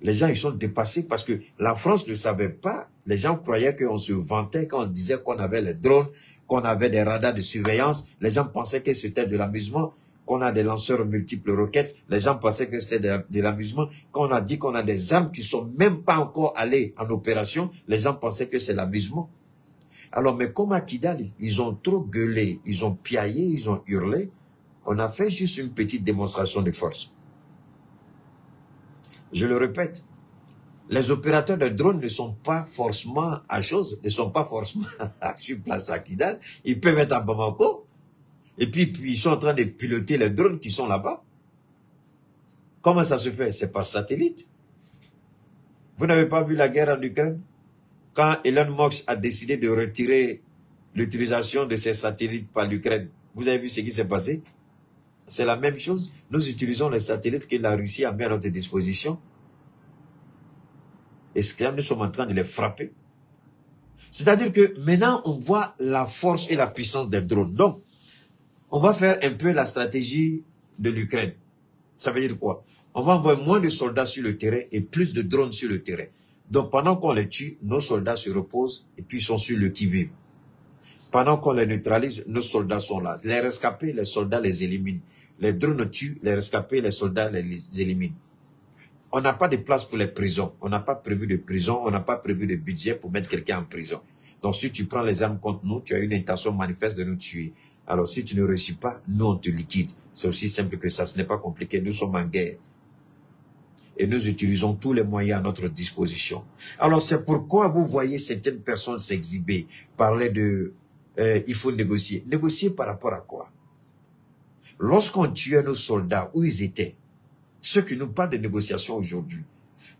Les gens, ils sont dépassés parce que la France ne savait pas. Les gens croyaient qu'on se vantait quand on disait qu'on avait les drones, qu'on avait des radars de surveillance. Les gens pensaient que c'était de l'amusement. Qu'on a des lanceurs multiples roquettes. Les gens pensaient que c'était de l'amusement. Quand on a dit qu'on a des armes qui sont même pas encore allées en opération, les gens pensaient que c'est l'amusement. Alors, mais comme à Kidal, ils ont trop gueulé, ils ont piaillé, ils ont hurlé. On a fait juste une petite démonstration de force. Je le répète, les opérateurs de drones ne sont pas forcément à chose, ne sont pas forcément sur place à Kidal. Ils peuvent être à Bamako. Et puis ils sont en train de piloter les drones qui sont là-bas. Comment ça se fait? C'est par satellite. Vous n'avez pas vu la guerre en Ukraine? Quand Elon Musk a décidé de retirer l'utilisation de ces satellites par l'Ukraine, vous avez vu ce qui s'est passé? C'est la même chose. Nous utilisons les satellites que la Russie a mis à notre disposition. Et nous sommes en train de les frapper. C'est-à-dire que maintenant, on voit la force et la puissance des drones. Donc, on va faire un peu la stratégie de l'Ukraine. Ça veut dire quoi? On va envoyer moins de soldats sur le terrain et plus de drones sur le terrain. Donc, pendant qu'on les tue, nos soldats se reposent et puis ils sont sur le qui-vive. Pendant qu'on les neutralise, nos soldats sont là. Les rescapés, les soldats les éliminent. Les drones tuent, les rescapés, les soldats les éliminent. On n'a pas de place pour les prisons. On n'a pas prévu de prison. On n'a pas prévu de budget pour mettre quelqu'un en prison. Donc, si tu prends les armes contre nous, tu as une intention manifeste de nous tuer. Alors, si tu ne réussis pas, nous, on te liquide. C'est aussi simple que ça. Ce n'est pas compliqué. Nous sommes en guerre. Et nous utilisons tous les moyens à notre disposition. Alors, c'est pourquoi vous voyez certaines personnes s'exhiber, parler de il faut négocier. Négocier par rapport à quoi? Lorsqu'on tuait nos soldats, où ils étaient? Ceux qui nous parlent de négociation aujourd'hui.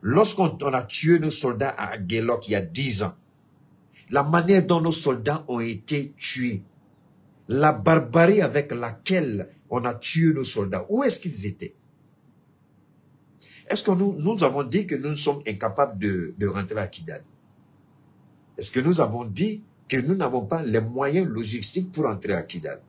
Lorsqu'on a tué nos soldats à Guelok il y a 10 ans, la manière dont nos soldats ont été tués, la barbarie avec laquelle on a tué nos soldats, où est-ce qu'ils étaient? Est-ce que nous avons dit que nous sommes incapables de rentrer à Kidal? Est-ce que nous avons dit que nous n'avons pas les moyens logistiques pour entrer à Kidal?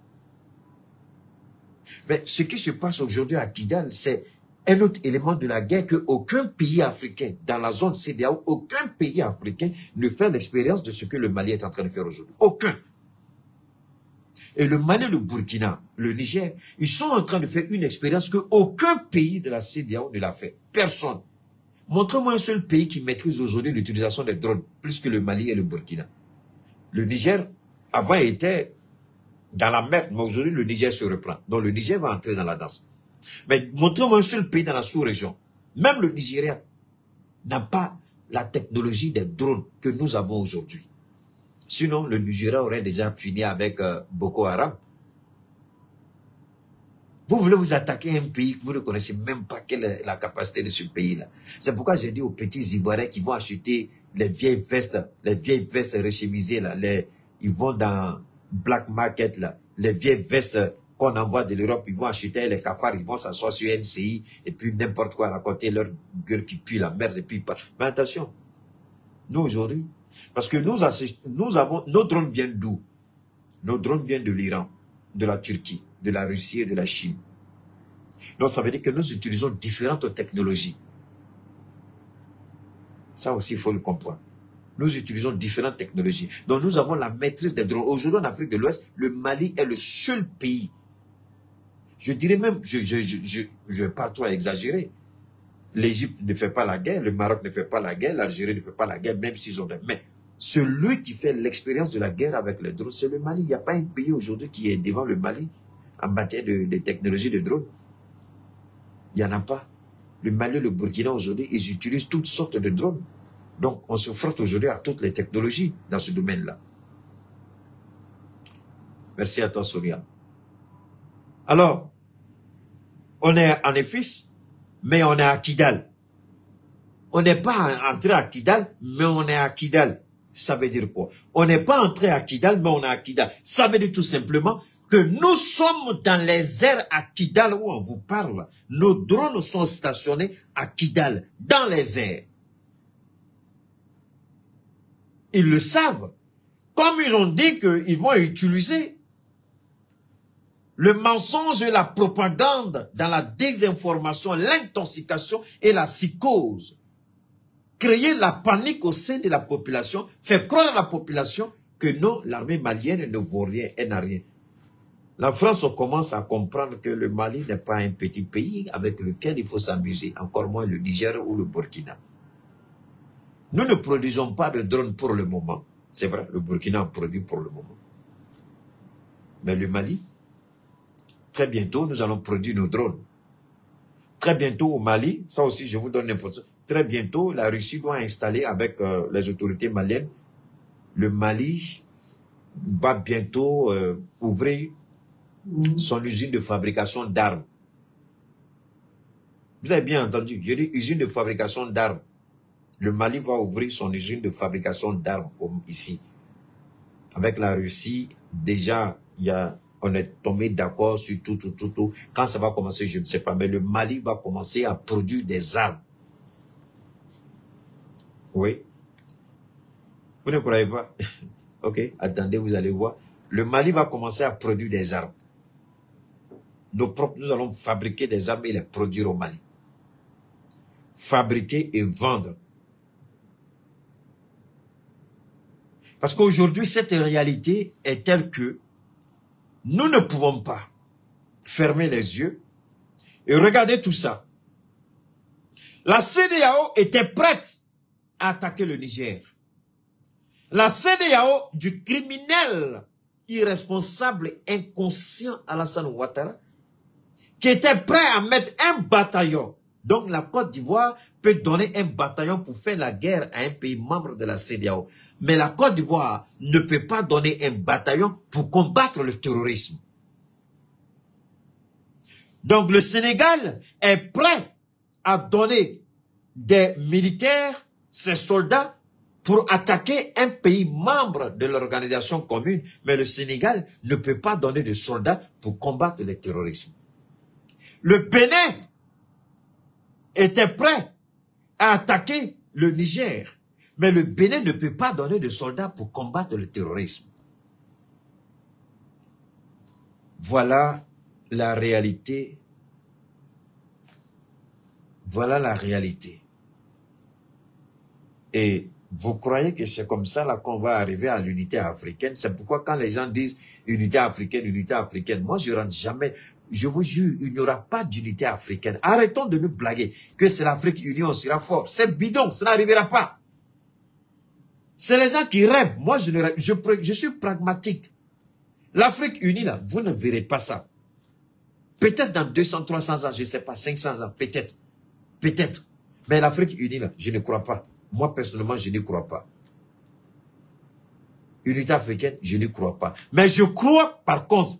Mais ce qui se passe aujourd'hui à Kidal, c'est un autre élément de la guerre que aucun pays africain, dans la zone CEDEAO, aucun pays africain ne fait l'expérience de ce que le Mali est en train de faire aujourd'hui. Aucun. Et le Mali, le Burkina, le Niger, ils sont en train de faire une expérience que aucun pays de la CEDEAO ne l'a fait. Personne. Montrez-moi un seul pays qui maîtrise aujourd'hui l'utilisation des drones, plus que le Mali et le Burkina. Le Niger, avant, était dans la merde, mais aujourd'hui, le Niger se reprend. Donc, le Niger va entrer dans la danse. Mais montrez-moi un seul pays dans la sous-région. Même le Nigeria n'a pas la technologie des drones que nous avons aujourd'hui. Sinon, le Nigeria aurait déjà fini avec Boko Haram. Vous voulez vous attaquer à un pays que vous ne connaissez même pas quelle est la capacité de ce pays-là. C'est pourquoi j'ai dit aux petits Ivoiriens qui vont acheter les vieilles vestes rechemisées, là, ils vont dans Black Market, là, les vieilles vestes qu'on envoie de l'Europe, ils vont acheter les cafards, ils vont s'asseoir sur NCI, et puis n'importe quoi, raconter leur gueule qui pue la merde, et puis pas. Mais attention, nous aujourd'hui, parce que nous avons, nos drones viennent d'où? Nos drones viennent de l'Iran, de la Turquie, de la Russie et de la Chine. Donc ça veut dire que nous utilisons différentes technologies. Ça aussi, il faut le comprendre. Nous utilisons différentes technologies. Donc nous avons la maîtrise des drones. Aujourd'hui en Afrique de l'Ouest, le Mali est le seul pays. Je dirais même, je ne vais pas trop exagérer. L'Égypte ne fait pas la guerre, le Maroc ne fait pas la guerre, l'Algérie ne fait pas la guerre, même s'ils ont des... Mais celui qui fait l'expérience de la guerre avec les drones, c'est le Mali. Il n'y a pas un pays aujourd'hui qui est devant le Mali en matière de technologie de drones. Il n'y en a pas. Le Mali, le Burkina aujourd'hui, ils utilisent toutes sortes de drones. Donc, on se frotte aujourd'hui à toutes les technologies dans ce domaine-là. Merci à toi, Sonia. Alors, on est en EFIS, mais on est à Kidal. On n'est pas entré à Kidal, mais on est à Kidal. Ça veut dire quoi? On n'est pas entré à Kidal, mais on est à Kidal. Ça veut dire tout simplement que nous sommes dans les airs à Kidal où on vous parle. Nos drones sont stationnés à Kidal, dans les airs. Ils le savent. Comme ils ont dit qu'ils vont utiliser le mensonge et la propagande dans la désinformation, l'intoxication et la psychose. Créer la panique au sein de la population, faire croire à la population que non, l'armée malienne ne vaut rien, elle n'a rien. La France commence à comprendre que le Mali n'est pas un petit pays avec lequel il faut s'amuser, encore moins le Niger ou le Burkina. Nous ne produisons pas de drones pour le moment. C'est vrai, le Burkina en produit pour le moment. Mais le Mali, très bientôt, nous allons produire nos drones. Très bientôt au Mali, ça aussi je vous donne l'information, très bientôt la Russie doit installer avec les autorités maliennes, le Mali va bientôt ouvrir son usine de fabrication d'armes. Vous avez bien entendu, je dis usine de fabrication d'armes. Le Mali va ouvrir son usine de fabrication d'armes ici. Avec la Russie, déjà, on est tombé d'accord sur tout. Quand ça va commencer, je ne sais pas. Mais le Mali va commencer à produire des armes. Oui. Vous ne croyez pas? Ok, attendez, vous allez voir. Le Mali va commencer à produire des armes. Nous allons fabriquer des armes et les produire au Mali. Fabriquer et vendre. Parce qu'aujourd'hui, cette réalité est telle que nous ne pouvons pas fermer les yeux et regarder tout ça. La CEDEAO était prête à attaquer le Niger. La CEDEAO du criminel irresponsable, inconscient Alassane Ouattara, qui était prêt à mettre un bataillon. Donc la Côte d'Ivoire peut donner un bataillon pour faire la guerre à un pays membre de la CEDEAO. Mais la Côte d'Ivoire ne peut pas donner un bataillon pour combattre le terrorisme. Donc le Sénégal est prêt à donner des militaires, ses soldats, pour attaquer un pays membre de l'organisation commune. Mais le Sénégal ne peut pas donner de soldats pour combattre le terrorisme. Le Bénin était prêt à attaquer le Niger. Mais le Bénin ne peut pas donner de soldats pour combattre le terrorisme. Voilà la réalité. Voilà la réalité. Et vous croyez que c'est comme ça là qu'on va arriver à l'unité africaine? C'est pourquoi quand les gens disent unité africaine, moi je rentre jamais. Je vous jure, il n'y aura pas d'unité africaine. Arrêtons de nous blaguer que c'est l'Afrique unie, on sera fort. C'est bidon, ça n'arrivera pas. C'est les gens qui rêvent. Moi, je suis pragmatique. L'Afrique unie, là, vous ne verrez pas ça. Peut-être dans 200, 300 ans, je ne sais pas, 500 ans, peut-être. Peut-être. Mais l'Afrique unie, là, je ne crois pas. Moi, personnellement, je n'y crois pas. Unité africaine, je n'y crois pas. Mais je crois, par contre,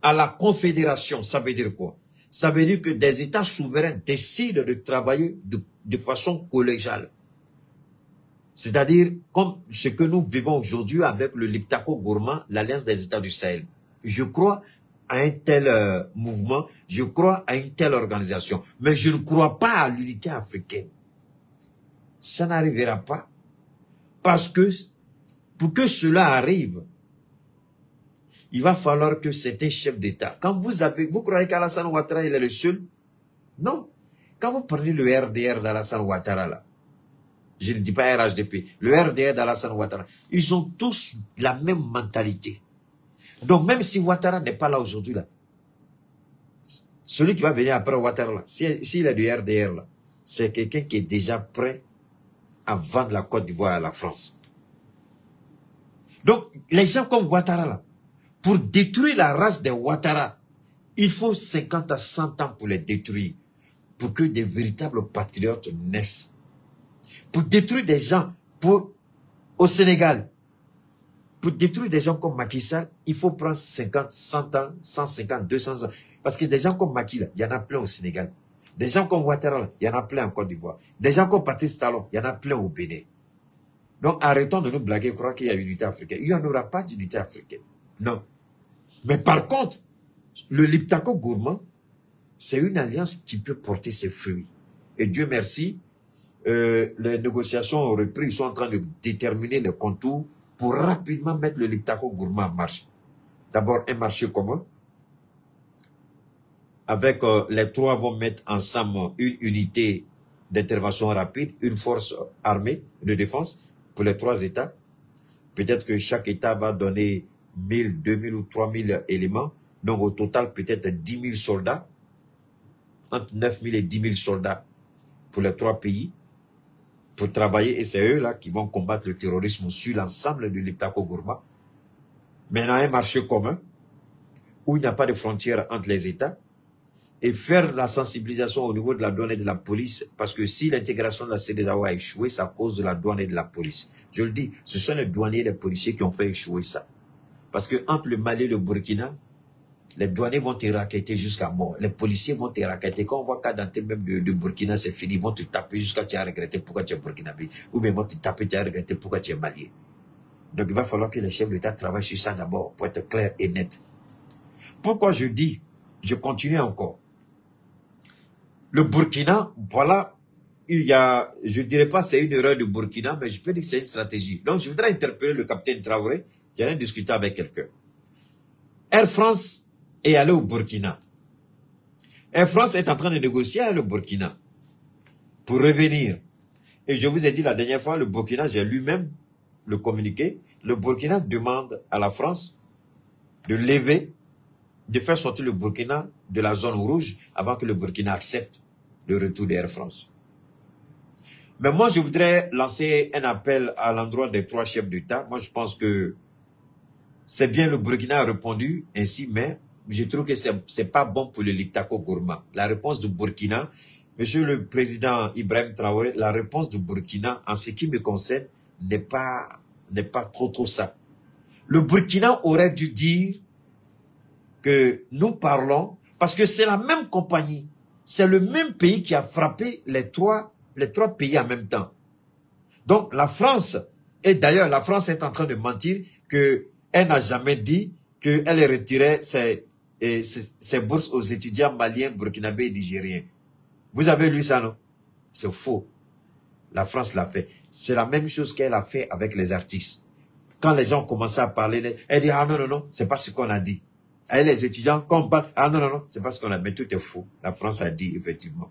à la confédération. Ça veut dire quoi? Ça veut dire que des États souverains décident de travailler de façon collégiale. C'est-à-dire comme ce que nous vivons aujourd'hui avec le Liptako Gourmand, l'Alliance des États du Sahel. Je crois à un tel mouvement, je crois à une telle organisation, mais je ne crois pas à l'unité africaine. Ça n'arrivera pas. Parce que pour que cela arrive, il va falloir que certains chefs d'État, quand vous croyez qu'Alassane Ouattara il est le seul? Non. Quand vous prenez le RDR d'Alassane Ouattara là, je ne dis pas RHDP, le RDR d'Alassane Ouattara, ils ont tous la même mentalité. Donc même si Ouattara n'est pas là aujourd'hui là, celui qui va venir après Ouattara là, s'il est du RDR là, c'est quelqu'un qui est déjà prêt à vendre la Côte d'Ivoire à la France. Donc les gens comme Ouattara là, pour détruire la race des Ouattara, il faut 50 à 100 ans pour les détruire, pour que des véritables patriotes naissent. Pour détruire des gens, au Sénégal, Pour détruire des gens comme Macky Sall, il faut prendre 50, 100 ans, 150, 200 ans. Parce que des gens comme Macky, il y en a plein au Sénégal. Des gens comme Ouattara, il y en a plein en Côte d'Ivoire. Des gens comme Patrice Talon, il y en a plein au Bénin. Donc arrêtons de nous blaguer, croire qu'il y a une unité africaine. Il n'y en aura pas d'unité africaine. Non. Mais par contre, le Liptako Gourmand, c'est une alliance qui peut porter ses fruits. Et Dieu merci, les négociations ont repris, ils sont en train de déterminer les contours pour rapidement mettre le Liptako Gourmand en marche. D'abord, un marché commun. Avec les trois vont mettre ensemble une unité d'intervention rapide, une force armée de défense pour les trois États. Peut-être que chaque État va donner 1000, 2000 ou 3000 éléments. Donc au total, peut-être 10 000 soldats. Entre 9 000 et 10 000 soldats pour les trois pays. Pour travailler. Et c'est eux-là qui vont combattre le terrorisme sur l'ensemble de Liptako Gourmand. Maintenant, un marché commun où il n'y a pas de frontières entre les États. Et faire la sensibilisation au niveau de la douane et de la police, parce que si l'intégration de la CEDEAO a échoué, c'est à cause de la douane et de la police. Je le dis, ce sont les douaniers et les policiers qui ont fait échouer ça. Parce que entre le Mali et le Burkina, les douaniers vont te raqueter jusqu'à mort. Les policiers vont te raqueter. Quand on voit qu'à dans même de Burkina, c'est fini, ils vont te taper jusqu'à tu as regretté pourquoi tu es burkinabé. Ou bien ils vont te taper, tu as regretté pourquoi tu es malien. Donc il va falloir que les chefs d'État travaillent sur ça d'abord, pour être clair et net. Pourquoi je dis, je continue encore. Le Burkina, voilà, il y a, je dirais pas c'est une erreur du Burkina, mais je peux dire que c'est une stratégie. Donc, je voudrais interpeller le capitaine Traoré. J'allais discuter avec quelqu'un. Air France est allé au Burkina. Air France est en train de négocier avec le Burkina pour revenir. Et je vous ai dit la dernière fois, le Burkina, j'ai lui-même le communiqué. Le Burkina demande à la France de lever, de faire sortir le Burkina de la zone rouge avant que le Burkina accepte le retour d'Air France. Mais moi, je voudrais lancer un appel à l'endroit des trois chefs d'État. Moi, je pense que c'est bien le Burkina a répondu ainsi, mais je trouve que c'est pas bon pour le Liptako Gourmand. La réponse du Burkina, Monsieur le Président Ibrahim Traoré, la réponse du Burkina, en ce qui me concerne, n'est pas trop ça. Le Burkina aurait dû dire que nous parlons, parce que c'est la même compagnie, c'est le même pays qui a frappé les trois pays en même temps. Donc la France, et d'ailleurs la France est en train de mentir qu'elle n'a jamais dit qu'elle retirait ses bourses aux étudiants maliens, burkinabés et nigériens. Vous avez lu ça, non? C'est faux. La France l'a fait. C'est la même chose qu'elle a fait avec les artistes. Quand les gens commençaient à parler, elle dit, ah non, non, non, c'est pas ce qu'on a dit. Et les étudiants, quand on parle, ah non, non, non, c'est pas ce qu'on a, mais tout est faux. La France a dit, effectivement.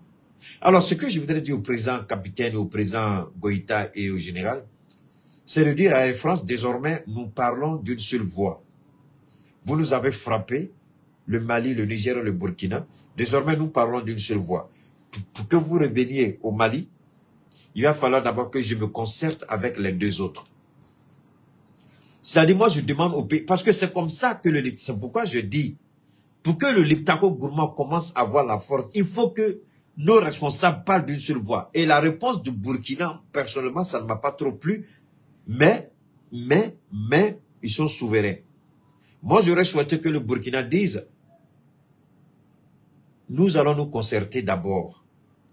Alors, ce que je voudrais dire au président capitaine, au président Goïta et au général, c'est de dire à Air France, désormais, nous parlons d'une seule voix. Vous nous avez frappé, le Mali, le Niger et le Burkina. Désormais, nous parlons d'une seule voix. Pour que vous reveniez au Mali, il va falloir d'abord que je me concerte avec les deux autres. C'est-à-dire, moi, je demande au pays, parce que c'est comme ça que c'est pourquoi je dis, pour que le Liptako Gourmand commence à avoir la force, il faut que nos responsables parlent d'une seule voix. Et la réponse du Burkina, personnellement, ça ne m'a pas trop plu, mais, ils sont souverains. Moi, j'aurais souhaité que le Burkina dise, nous allons nous concerter d'abord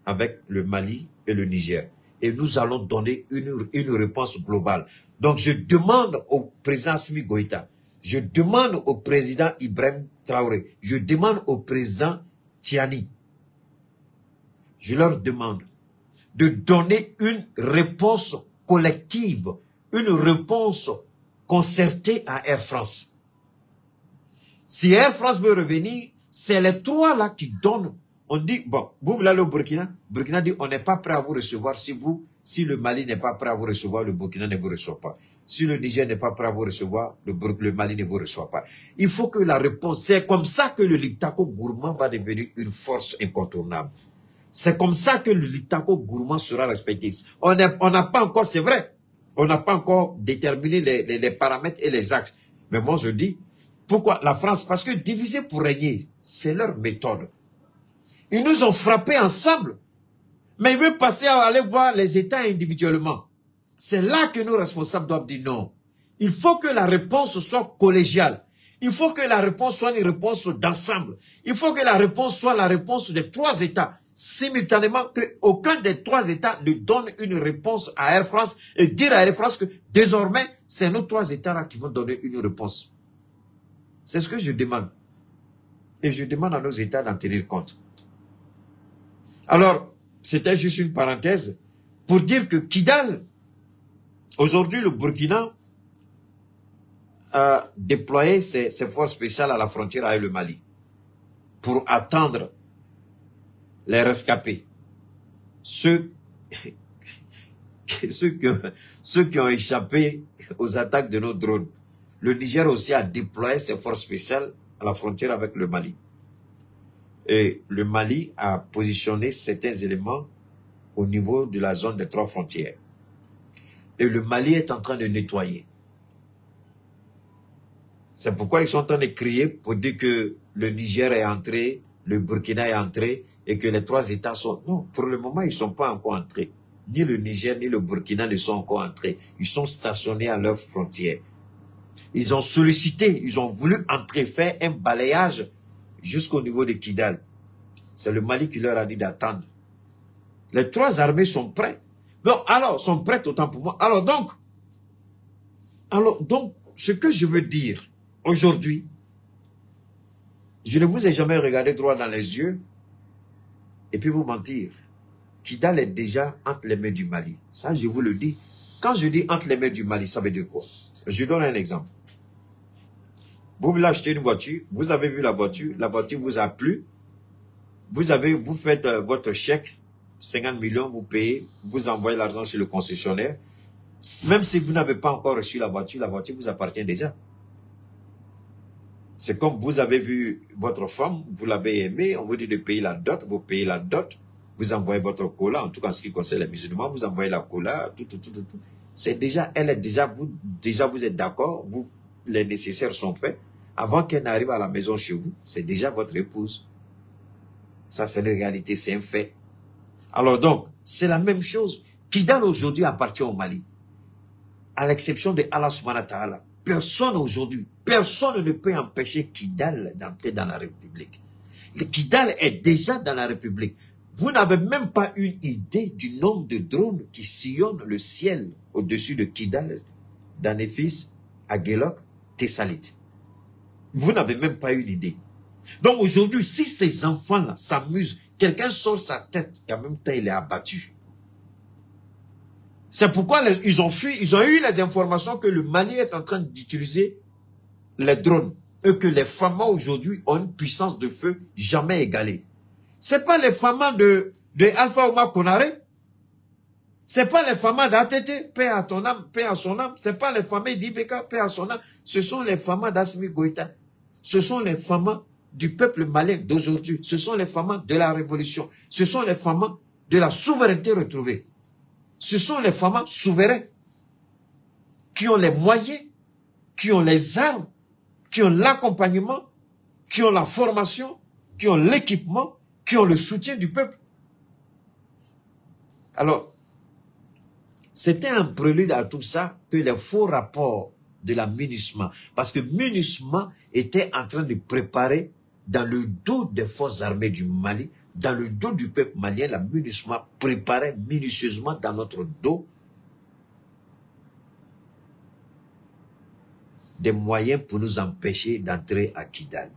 avec le Mali et le Niger. Et nous allons donner une réponse globale. Donc, je demande au président Assimi Goïta, je demande au président Ibrahim Traoré, je demande au président Tiani, je leur demande de donner une réponse collective, une réponse concertée à Air France. Si Air France veut revenir, c'est les trois là qui donnent. On dit, bon, vous voulez aller au Burkina? Burkina dit, on n'est pas prêt à vous recevoir si le Mali n'est pas prêt à vous recevoir, le Burkina ne vous reçoit pas. Si le Niger n'est pas prêt à vous recevoir, le Mali ne vous reçoit pas. Il faut que la réponse, c'est comme ça que le Liptako Gourmand va devenir une force incontournable. C'est comme ça que le Liptako Gourmand sera respecté. On n'a pas encore, c'est vrai, on n'a pas encore déterminé les paramètres et les axes. Mais moi je dis, pourquoi la France? Parce que diviser pour régner, c'est leur méthode. Ils nous ont frappés ensemble. Mais ils veulent passer à aller voir les États individuellement. C'est là que nos responsables doivent dire non. Il faut que la réponse soit collégiale. Il faut que la réponse soit une réponse d'ensemble. Il faut que la réponse soit la réponse des 3 États. Simultanément, qu'aucun des 3 États ne donne une réponse à Air France et dire à Air France que désormais, c'est nos 3 États-là qui vont donner une réponse. C'est ce que je demande. Et je demande à nos États d'en tenir compte. Alors, c'était juste une parenthèse pour dire que Kidal, aujourd'hui le Burkina a déployé ses forces spéciales à la frontière avec le Mali pour attendre les rescapés. Ceux qui ont échappé aux attaques de nos drones. Le Niger aussi a déployé ses forces spéciales à la frontière avec le Mali. Et le Mali a positionné certains éléments au niveau de la zone des 3 frontières. Et le Mali est en train de nettoyer. C'est pourquoi ils sont en train de crier pour dire que le Niger est entré, le Burkina est entré et que les 3 États sont... Non, pour le moment, ils ne sont pas encore entrés. Ni le Niger ni le Burkina ne sont encore entrés. Ils sont stationnés à leurs frontières. Ils ont sollicité, ils ont voulu entrer, faire un balayage jusqu'au niveau de Kidal. C'est le Mali qui leur a dit d'attendre. Les 3 armées sont prêtes. Bon, alors, sont prêtes autant pour moi. Alors donc, ce que je veux dire aujourd'hui, je ne vous ai jamais regardé droit dans les yeux et puis vous mentir. Kidal est déjà entre les mains du Mali. Ça, je vous le dis. Quand je dis entre les mains du Mali, ça veut dire quoi? Je donne un exemple. Vous voulez acheter une voiture, vous avez vu la voiture vous a plu, vous faites votre chèque, 50 millions, vous payez, vous envoyez l'argent sur le concessionnaire. Même si vous n'avez pas encore reçu la voiture vous appartient déjà. C'est comme vous avez vu votre femme, vous l'avez aimée, on vous dit de payer la dot, vous payez la dot, vous envoyez votre cola, en tout cas en ce qui concerne les musulmans, vous envoyez la cola, tout. C'est déjà, vous êtes d'accord, les nécessaires sont faits. Avant qu'elle n'arrive à la maison chez vous, c'est déjà votre épouse. Ça, c'est une réalité, c'est un fait. Alors donc, c'est la même chose. Kidal aujourd'hui appartient au Mali. À l'exception de Allah subhanahu wa ta'ala. Personne aujourd'hui, personne ne peut empêcher Kidal d'entrer dans la République. Le Kidal est déjà dans la République. Vous n'avez même pas une idée du nombre de drones qui sillonnent le ciel au-dessus de Kidal, d'Anefis, Aguelok, Tessalit. Vous n'avez même pas une idée. Donc aujourd'hui, si ces enfants-là s'amusent, quelqu'un sort sa tête et en même temps il est abattu. C'est pourquoi ils ont fui, ils ont eu les informations que le Mali est en train d'utiliser les drones. Et que les FAMA aujourd'hui ont une puissance de feu jamais égalée. C'est pas les FAMA de Alpha Oumar Konaré. C'est pas les FAMA d'ATT, paix à ton âme, paix à son âme. C'est pas les FAMA d'Ibeka, paix à son âme. Ce sont les FAMA d'Assimi Goïta. Ce sont les FAMA du peuple malien d'aujourd'hui. Ce sont les FAMA de la révolution. Ce sont les FAMA de la souveraineté retrouvée. Ce sont les FAMA souverains qui ont les moyens, qui ont les armes, qui ont l'accompagnement, qui ont la formation, qui ont l'équipement, qui ont le soutien du peuple. Alors, c'était un prélude à tout ça que les faux rapports de la MINUSMA, parce que MINUSMA était en train de préparer dans le dos des forces armées du Mali, dans le dos du peuple malien, la MINUSMA préparait minutieusement dans notre dos des moyens pour nous empêcher d'entrer à Kidal.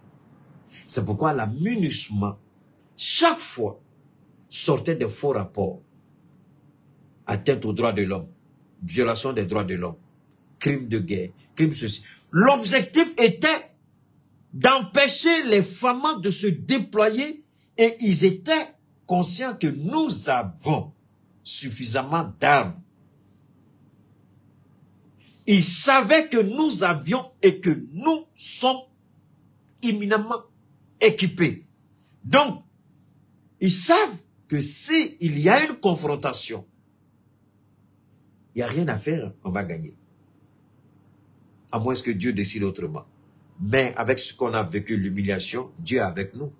C'est pourquoi la MINUSMA, chaque fois, sortait des faux rapports. Atteinte aux droits de l'homme, violation des droits de l'homme, crime de guerre, crime ceci. L'objectif était d'empêcher les FAMA de se déployer et ils étaient conscients que nous avons suffisamment d'armes. Ils savaient que nous avions et que nous sommes imminemment équipés. Donc, ils savent que s'il y a une confrontation, il n'y a rien à faire, on va gagner. À moins que Dieu décide autrement. Mais avec ce qu'on a vécu, l'humiliation, Dieu est avec nous.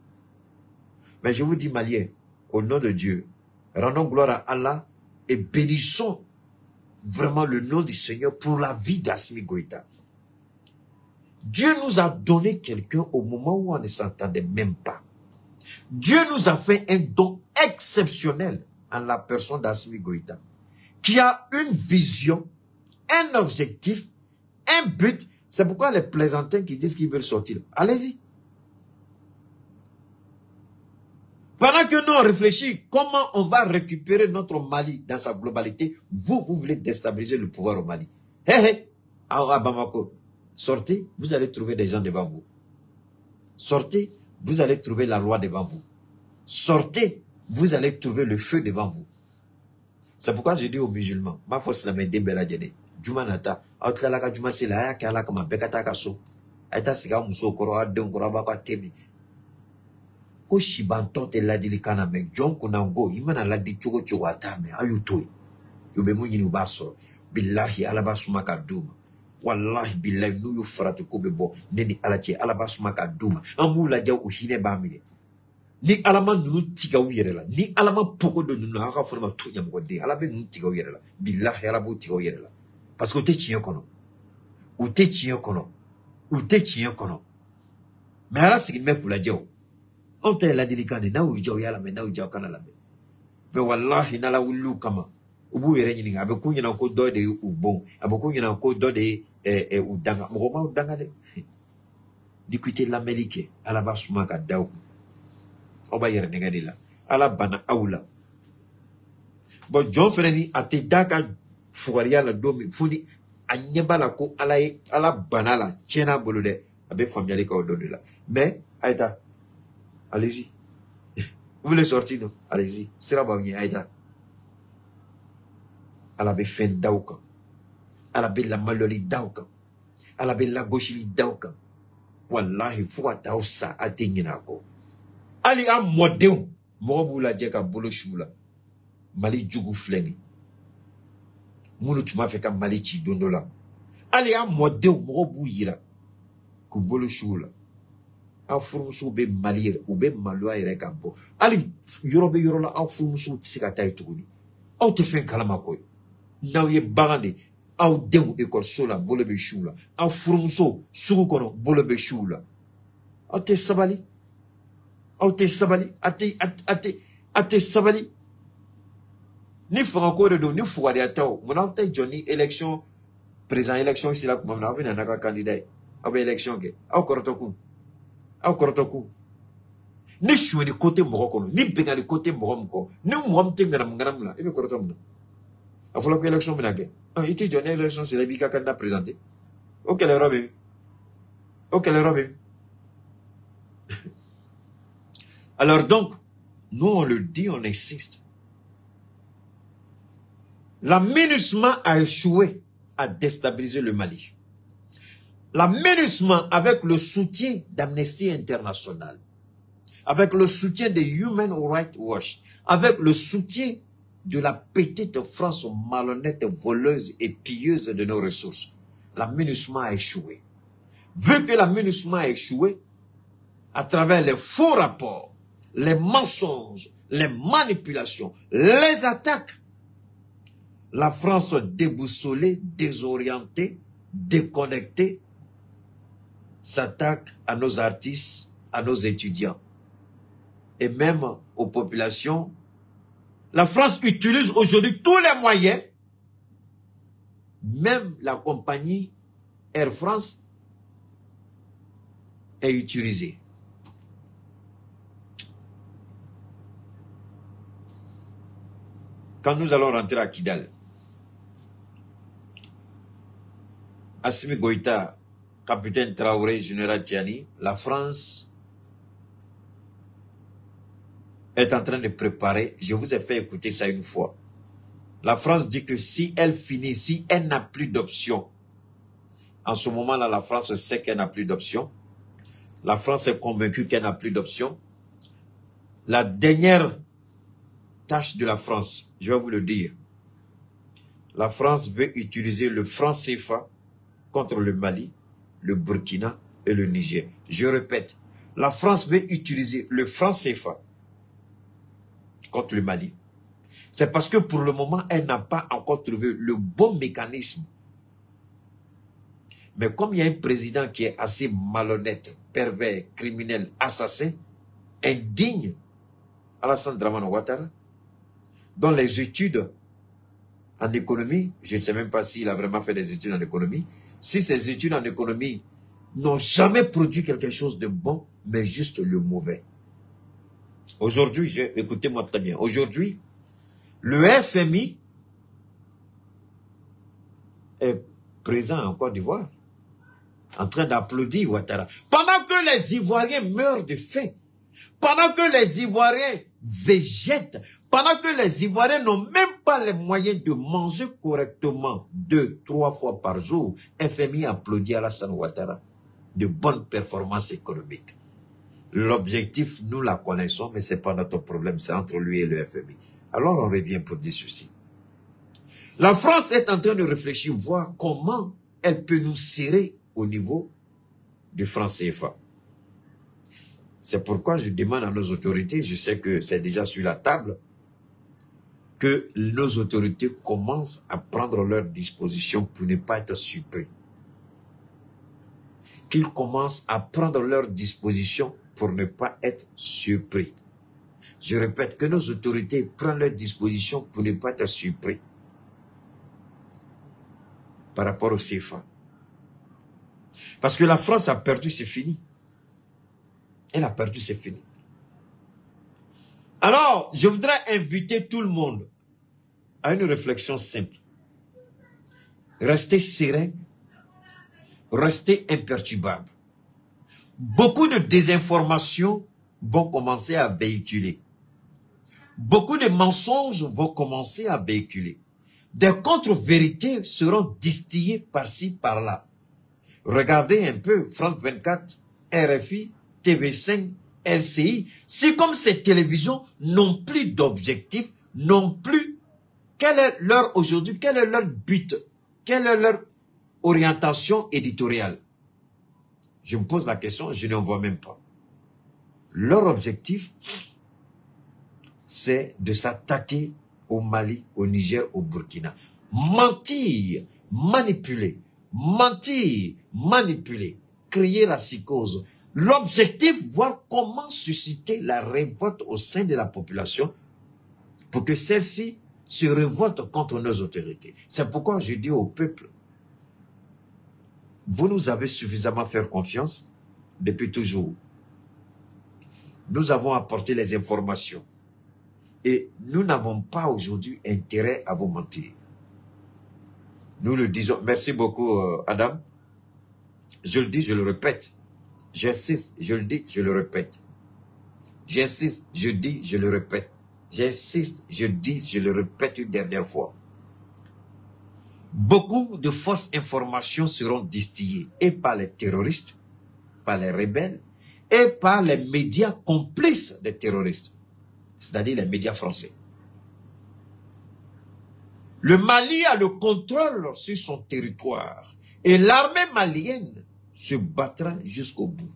Mais je vous dis, Maliens, au nom de Dieu, rendons gloire à Allah et bénissons vraiment le nom du Seigneur pour la vie d'Assimi Goïta. Dieu nous a donné quelqu'un au moment où on ne s'entendait même pas. Dieu nous a fait un don exceptionnel en la personne d'Assimi Goïta, qui a une vision, un objectif, un but. C'est pourquoi les plaisantins qui disent qu'ils veulent sortir, allez-y. Pendant que nous on réfléchit comment on va récupérer notre Mali dans sa globalité, vous voulez déstabiliser le pouvoir au Mali. À Bamako, sortez, vous allez trouver des gens devant vous. Sortez, vous allez trouver la loi devant vous. Sortez, vous allez trouver le feu devant vous. C'est pourquoi je dis aux musulmans, ma force la mène bela djene, Juma nata, autre la Juma c'est la ya la comme bekata kaso. Aita siga muso koro adon koro ba temi. Ko shibanto te la dilikana me John kunango, imana la di chogo chogo atame, ayutoi. Yobe munyi ni baso, billahi alabasuma kaduma. Wallahi billahi nu yu faratu kobe bo, neni alache alabasuma kaduma. Amu la dia uhine bamine. Ni alama nunu tiga uyerela, ni alama poko de nunu haka forma tunya mkode, alabe nunu tiga uyerela, billahi alabu tiga uyerela. Parce que te chien kono, ou te chien kono, ou te chien kono. Mais ala sigin me pour la dia. On te la dilikane, na uja uyala me, na uja ukana la me. Mais wallahi nala ulu kama, ubu yere nyinga, abe kunye na uko do de ubon, abe kunye na uko do de udanga, mkoma udanga de. Dikuite l'Amérique, alaba sumaka daou. Oba yere negadi la ala bana aula bon John Fereni ate daka fugaria la domi funi anyeba la ko ala bana la tiena bolude abe familiale ka odo la mais aita allez-y vous voulez sortir non allez-y sera ba ni aita ala be fen dauka ala be la maloli dauka ala be la goshili dauka wallahi fuata osa atingina ko Ali a modéo, Morobula Djeka Bolo Choula, Mali Djougou Fleni. Mounou tu m'as fait comme Mali Chidondola. Ali a modéo, Morobou Yira, Kubolo Choula. A Furmusu be Malir, ou be Maloa et Rekampo. Ali Yorobe Yorola, a Furmusu Tsikataï Touni. Au te fait Kalamakoy. Naouye Barande, a Deu Ekor Sola, Bolebe Choula. A Furmusu, Surukono, Bolebe Choula. A te Sabali. Ate sabali, ate sabali. Ni franco de do, ni fouade atao. Mon ante Johnny élection, présent élection ici là, comme on a vu un candidat. Abe élection ke. Au korotoku. Au korotoku. Ni choué ni côté moroko, ni benga ni côté moromko, ni mwamte ngaram la. Ebe korotoku. A fallu que élection menake. Ah, ite Johnny élection c'est la bika candidat présenté. Ok les robes. Ok les robes. Alors donc, nous on le dit, on insiste. La MINUSMA a échoué à déstabiliser le Mali. La MINUSMA, avec le soutien d'Amnesty International, avec le soutien de Human Rights Watch, avec le soutien de la petite France malhonnête, voleuse et pilleuse de nos ressources, la MINUSMA a échoué. Vu que la MINUSMA a échoué, à travers les faux rapports, les mensonges, les manipulations, les attaques, la France déboussolée, désorientée, déconnectée, s'attaque à nos artistes, à nos étudiants et même aux populations. La France utilise aujourd'hui tous les moyens, même la compagnie Air France est utilisée. Quand nous allons rentrer à Kidal, Assimi Goïta, capitaine Traoré, général Tiani, la France est en train de préparer, je vous ai fait écouter ça une fois. La France dit que si elle finit, si elle n'a plus d'option, en ce moment-là, la France sait qu'elle n'a plus d'option. La France est convaincue qu'elle n'a plus d'option. La dernière tâche de la France, je vais vous le dire. La France veut utiliser le franc CFA contre le Mali, le Burkina et le Niger. Je répète, la France veut utiliser le franc CFA contre le Mali, C'est parce que pour le moment, elle n'a pas encore trouvé le bon mécanisme. Mais comme il y a un président qui est assez malhonnête, pervers, criminel, assassin, indigne, Alassane Dramane Ouattara, dont les études en économie, je ne sais même pas s'il a vraiment fait des études en économie, si ces études en économie n'ont jamais produit quelque chose de bon, mais juste le mauvais. Aujourd'hui, écoutez-moi très bien, aujourd'hui, le FMI est présent en Côte d'Ivoire, en train d'applaudir Ouattara. Pendant que les Ivoiriens meurent de faim, pendant que les Ivoiriens végètent, pendant que les Ivoiriens n'ont même pas les moyens de manger correctement 2, 3 fois par jour, FMI applaudit Alassane Ouattara de bonnes performances économiques. L'objectif, nous la connaissons, mais ce n'est pas notre problème, c'est entre lui et le FMI. Alors on revient pour dire ceci. La France est en train de réfléchir, voir comment elle peut nous serrer au niveau du franc CFA. C'est pourquoi je demande à nos autorités, je sais que c'est déjà sur la table, que nos autorités commencent à prendre leurs dispositions pour ne pas être surpris. Qu'ils commencent à prendre leurs dispositions pour ne pas être surpris. Je répète, que nos autorités prennent leurs dispositions pour ne pas être surpris par rapport au CFA. Parce que la France a perdu, c'est fini. Elle a perdu, c'est fini. Alors, je voudrais inviter tout le monde à une réflexion simple. Restez serein, restez imperturbable. Beaucoup de désinformations vont commencer à véhiculer. Beaucoup de mensonges vont commencer à véhiculer. Des contre-vérités seront distillées par-ci, par-là. Regardez un peu France 24, RFI, TV5, LCI. C'est comme ces télévisions n'ont plus d'objectif, n'ont plus... Quel est leur aujourd'hui? Quel est leur but? Quelle est leur orientation éditoriale? Je me pose la question, je n'en vois même pas. Leur objectif, c'est de s'attaquer au Mali, au Niger, au Burkina. Mentir, manipuler, créer la psychose. L'objectif, voir comment susciter la révolte au sein de la population pour que celle-ci se révolte contre nos autorités. C'est pourquoi je dis au peuple, vous nous avez suffisamment fait confiance depuis toujours. Nous avons apporté les informations et nous n'avons pas aujourd'hui intérêt à vous mentir. Nous le disons. Merci beaucoup, Adam. Je le dis, je le répète. J'insiste, je le dis, je le répète. J'insiste, je dis, je le répète. J'insiste, je dis, je le répète une dernière fois. Beaucoup de fausses informations seront distillées et par les terroristes, par les rebelles et par les médias complices des terroristes, c'est-à-dire les médias français. Le Mali a le contrôle sur son territoire et l'armée malienne se battra jusqu'au bout.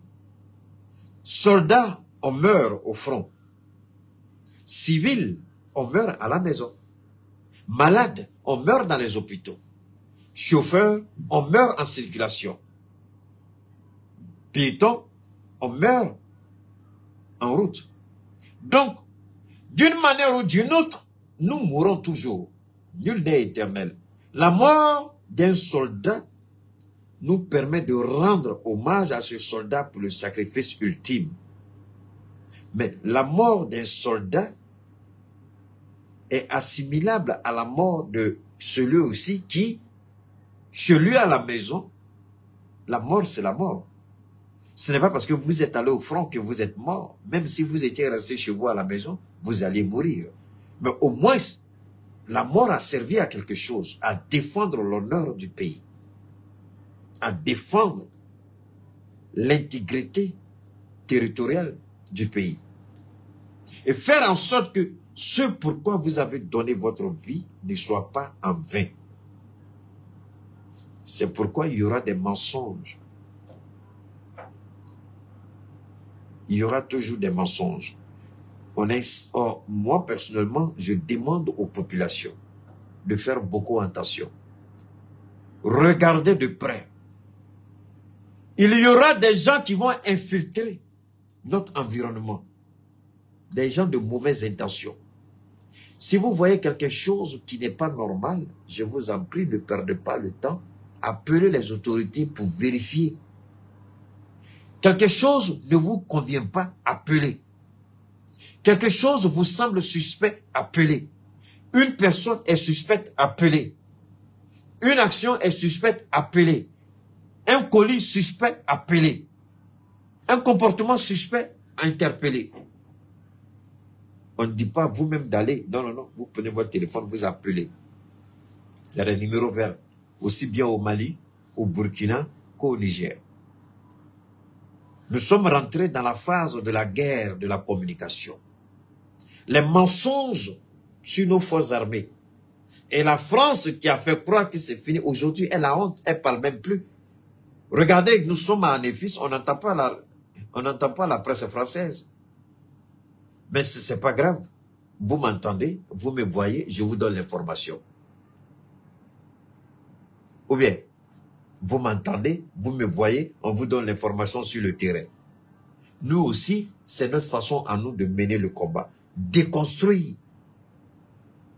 Soldats, on meurt au front. Civils, on meurt à la maison. Malades, on meurt dans les hôpitaux. Chauffeurs, on meurt en circulation. Piétons, on meurt en route. Donc, d'une manière ou d'une autre, nous mourrons toujours. Nul n'est éternel. La mort d'un soldat nous permet de rendre hommage à ce soldat pour le sacrifice ultime. Mais la mort d'un soldat est assimilable à la mort de celui aussi qui, chez lui à la maison, la mort c'est la mort. Ce n'est pas parce que vous êtes allé au front que vous êtes mort. Même si vous étiez resté chez vous à la maison, vous allez mourir. Mais au moins, la mort a servi à quelque chose, à défendre l'honneur du pays, à défendre l'intégrité territoriale du pays. Et faire en sorte que ce pourquoi vous avez donné votre vie ne soit pas en vain. C'est pourquoi il y aura des mensonges. Il y aura toujours des mensonges. moi, personnellement, je demande aux populations de faire beaucoup attention. Regardez de près. Il y aura des gens qui vont infiltrer notre environnement. Des gens de mauvaises intentions. Si vous voyez quelque chose qui n'est pas normal, je vous en prie, ne perdez pas le temps. Appelez les autorités pour vérifier. Quelque chose ne vous convient pas, appelez. Quelque chose vous semble suspect, appelez. Une personne est suspecte, appelez. Une action est suspecte, appelez. Un colis suspect, appelez. Un comportement suspect, interpellez. On ne dit pas vous-même d'aller. Non, non, non. Vous prenez votre téléphone, vous appelez. Il y a des numéros verts. Aussi bien au Mali, au Burkina qu'au Niger. Nous sommes rentrés dans la phase de la guerre de la communication. Les mensonges sur nos forces armées. Et la France qui a fait croire que c'est fini, aujourd'hui, elle a honte, elle ne parle même plus. Regardez, nous sommes à Néfis, on n'entend pas la presse française. Mais ce n'est pas grave. Vous m'entendez, vous me voyez, je vous donne l'information. Ou bien, vous m'entendez, vous me voyez, on vous donne l'information sur le terrain. Nous aussi, c'est notre façon à nous de mener le combat. Déconstruire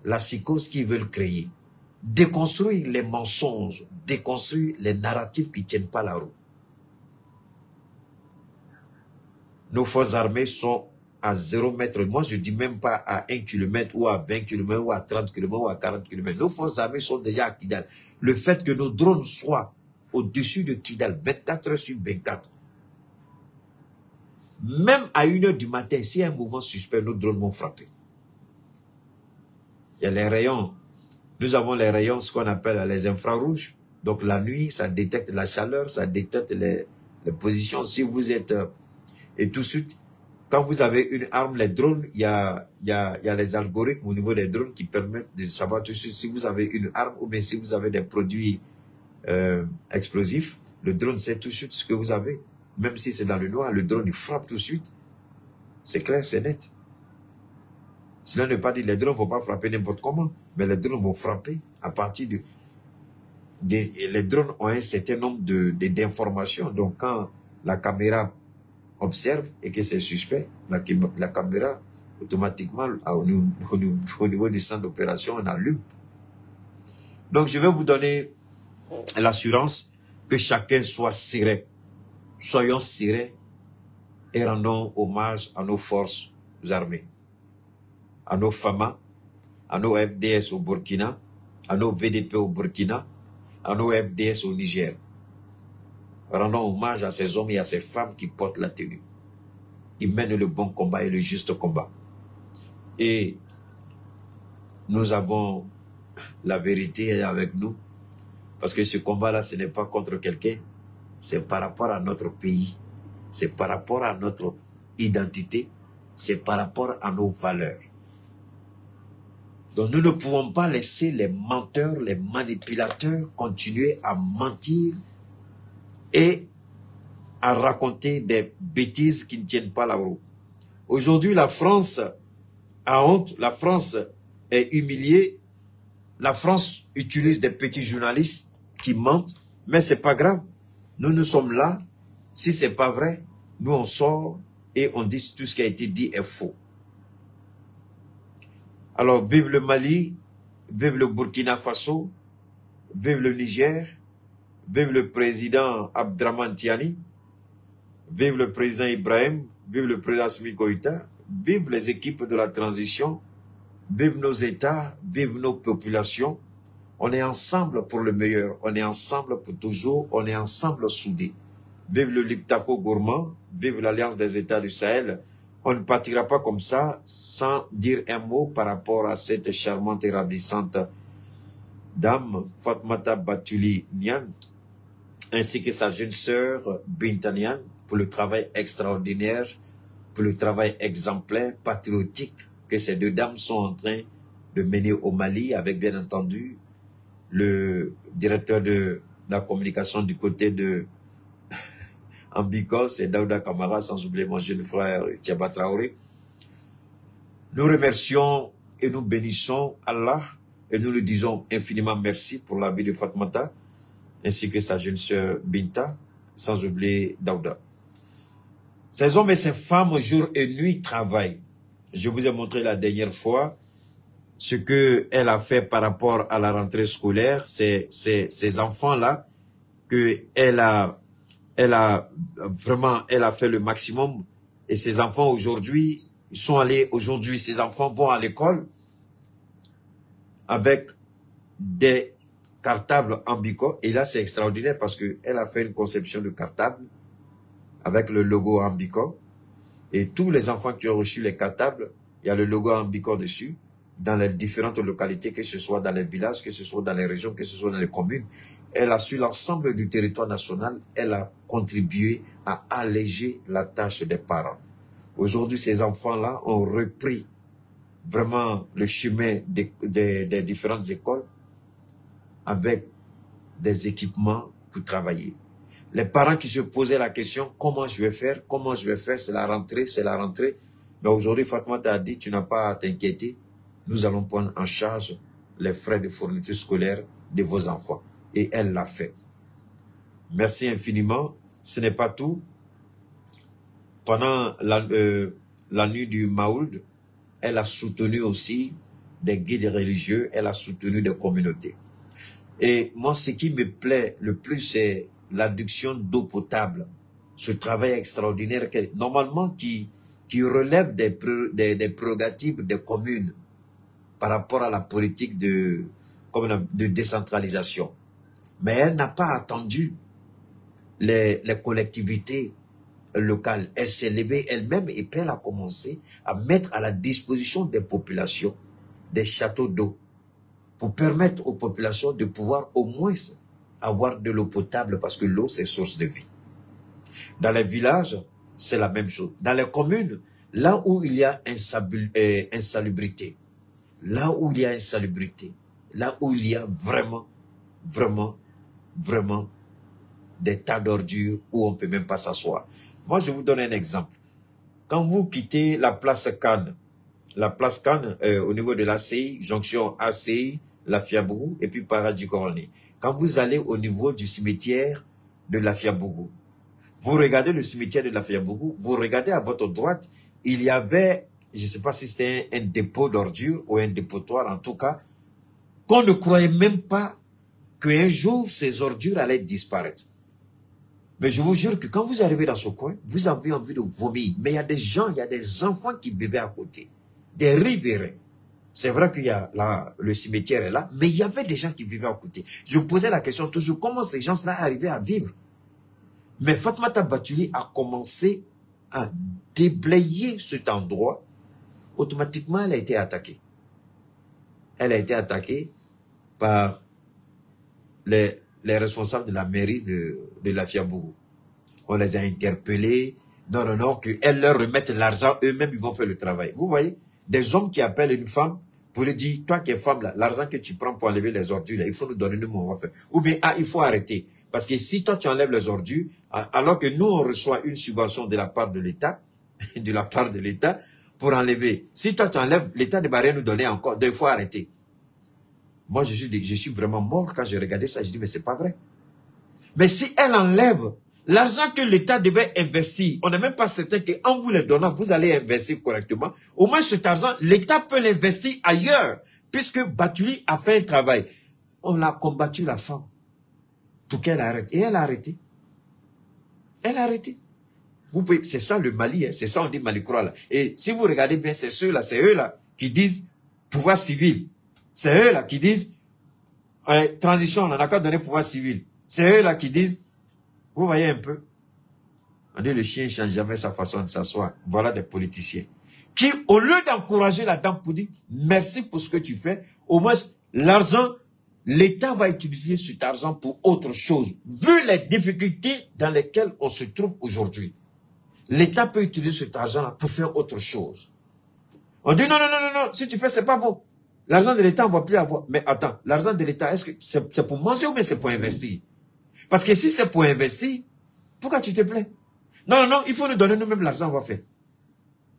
la psychose qu'ils veulent créer. Déconstruire les mensonges. Déconstruire les narratifs qui ne tiennent pas la route. Nos forces armées sont à 0 mètre. Moi, je ne dis même pas à 1 km ou à 20 km ou à 30 km ou à 40 km. Nos forces armées sont déjà à Kidal. Le fait que nos drones soient au-dessus de Kidal 24 heures sur 24. Même à 1 heure du matin, s'il y a un mouvement suspect, nos drones vont frapper. Il y a les rayons. Nous avons les rayons, ce qu'on appelle les infrarouges. Donc la nuit, ça détecte la chaleur, ça détecte les positions. Si vous êtes... et tout de suite, quand vous avez une arme, les drones, il y a les algorithmes au niveau des drones qui permettent de savoir tout de suite si vous avez une arme ou bien si vous avez des produits explosifs. Le drone sait tout de suite ce que vous avez. Même si c'est dans le noir, le drone, il frappe tout de suite. C'est clair, c'est net. Cela ne veut pas dire que les drones ne vont pas frapper n'importe comment, mais les drones vont frapper à partir de... les drones ont un certain nombre d'informations. Donc, quand la caméra observe et que c'est suspect, la caméra, automatiquement, au niveau du centre d'opération, on allume. Donc, je vais vous donner l'assurance que chacun soit serein. Soyons sereins et rendons hommage à nos forces armées, à nos FAMA, à nos FDS au Burkina, à nos VDP au Burkina, à nos FDS au Niger. Rendons hommage à ces hommes et à ces femmes qui portent la tenue. Ils mènent le bon combat et le juste combat. Et nous avons la vérité avec nous, parce que ce combat-là, ce n'est pas contre quelqu'un, c'est par rapport à notre pays, c'est par rapport à notre identité, c'est par rapport à nos valeurs. Donc nous ne pouvons pas laisser les menteurs, les manipulateurs continuer à mentir et à raconter des bêtises qui ne tiennent pas la route. Aujourd'hui, la France a honte, la France est humiliée, la France utilise des petits journalistes qui mentent, mais c'est pas grave. Nous sommes là. Si c'est pas vrai, nous on sort et on dit tout ce qui a été dit est faux. Alors, vive le Mali, vive le Burkina Faso, vive le Niger, vive le président Abdraman Tiani, vive le président Ibrahim, vive le président Assimi Goïta, vive les équipes de la transition, vive nos États, vive nos populations. On est ensemble pour le meilleur, on est ensemble pour toujours, on est ensemble soudés. Vive le Liptako gourmand, vive l'Alliance des États du Sahel. On ne partira pas comme ça sans dire un mot par rapport à cette charmante et ravissante dame, Fatmata Batuli Niane, ainsi que sa jeune sœur Binta Niane, pour le travail extraordinaire, pour le travail exemplaire, patriotique que ces deux dames sont en train de mener au Mali, avec bien entendu le directeur de la communication du côté de Ambikos et Daouda Kamara, sans oublier mon jeune frère Thiaba Traoré. Nous remercions et nous bénissons Allah et nous lui disons infiniment merci pour la vie de Fatmata ainsi que sa jeune sœur Binta, sans oublier Daouda. Ces hommes et ces femmes jour et nuit travaillent. Je vous ai montré la dernière fois ce qu'elle a fait par rapport à la rentrée scolaire, ces enfants-là, elle a fait le maximum. Et ces enfants aujourd'hui, ces enfants vont à l'école avec des cartables Ambico. Et là, c'est extraordinaire parce qu'elle a fait une conception de cartable avec le logo Ambico. Et tous les enfants qui ont reçu les cartables, il y a le logo Ambico dessus, dans les différentes localités, que ce soit dans les villages, que ce soit dans les régions, que ce soit dans les communes. Elle a sur l'ensemble du territoire national, elle a contribué à alléger la tâche des parents. Aujourd'hui, ces enfants-là ont repris vraiment le chemin des différentes écoles avec des équipements pour travailler. Les parents qui se posaient la question, comment je vais faire, c'est la rentrée. Mais aujourd'hui, Fatmata a dit, tu n'as pas à t'inquiéter, nous allons prendre en charge les frais de fourniture scolaire de vos enfants. Et elle l'a fait. Merci infiniment. Ce n'est pas tout. Pendant la nuit du Maould, elle a soutenu aussi des guides religieux, elle a soutenu des communautés. Et moi, ce qui me plaît le plus, c'est l'adduction d'eau potable. Ce travail extraordinaire, normalement, qui relève des prérogatives des communes par rapport à la politique de décentralisation. Mais elle n'a pas attendu les collectivités locales. Elle s'est levée elle-même et puis elle a commencé à mettre à la disposition des populations des châteaux d'eau pour permettre aux populations de pouvoir au moins avoir de l'eau potable parce que l'eau, c'est source de vie. Dans les villages, c'est la même chose. Dans les communes, là où il y a insalubrité, là où il y a vraiment des tas d'ordures où on ne peut même pas s'asseoir. Moi, je vous donne un exemple. Quand vous quittez la place Cannes, au niveau de l'ACI, jonction ACI, la Fiabougou, et puis Paradis Coroné. Quand vous allez au niveau du cimetière de la Fiabougou, vous regardez le cimetière de la Fiabougou, vous regardez à votre droite, il y avait, je ne sais pas si c'était un dépôt d'ordures ou un dépotoir, en tout cas, qu'on ne croyait même pas qu'un jour, ces ordures allaient disparaître. Mais je vous jure que quand vous arrivez dans ce coin, vous avez envie de vomir. Mais il y a des gens, il y a des enfants qui vivaient à côté, des riverains. C'est vrai qu'il y a là, le cimetière est là, mais il y avait des gens qui vivaient à côté. Je me posais la question toujours, comment ces gens-là arrivaient à vivre? Mais Fatmata Batouli a commencé à déblayer cet endroit. Automatiquement, elle a été attaquée. Elle a été attaquée par les responsables de la mairie de la Fiabougou. On les a interpellés. Non, qu'elles leur remettent l'argent, eux-mêmes, ils vont faire le travail. Vous voyez, des hommes qui appellent une femme pour lui dire, toi qui es femme, là, l'argent que tu prends pour enlever les ordures, là, il faut nous donner, nous, on va faire. Ou bien, il faut arrêter. Parce que si toi, tu enlèves les ordures, alors que nous, on reçoit une subvention de la part de l'État, pour enlever. Si toi, tu enlèves, l'État ne va rien nous donner encore, donc il faut arrêter. Moi, je suis vraiment mort quand j'ai regardé ça. Je dis, mais c'est pas vrai. Mais si elle enlève l'argent que l'État devait investir, on n'est même pas certain qu'en vous le donnant, vous allez investir correctement. Au moins, cet argent, l'État peut l'investir ailleurs, puisque Batouli a fait un travail. On a combattu la femme pour qu'elle arrête. Et elle a arrêté. Elle a arrêté. C'est ça le Mali, hein. C'est ça on dit Mali Croix là. Et si vous regardez bien, c'est eux-là qui disent pouvoir civil. C'est eux là qui disent transition, on n'a qu'à donner pouvoir civil. C'est eux là qui disent, vous voyez un peu, on dit le chien ne change jamais sa façon de s'asseoir. Voilà des politiciens qui, au lieu d'encourager la dame pour dire merci pour ce que tu fais, au moins l'argent, l'État va utiliser cet argent pour autre chose. Vu les difficultés dans lesquelles on se trouve aujourd'hui, l'État peut utiliser cet argent-là pour faire autre chose. On dit non, si tu fais, c'est pas bon. L'argent de l'État, on ne va plus avoir. Mais attends, l'argent de l'État, est-ce que c'est pour manger ou bien c'est pour investir? Parce que si c'est pour investir, pourquoi tu te plains? Non, il faut nous donner nous-mêmes l'argent, on va faire.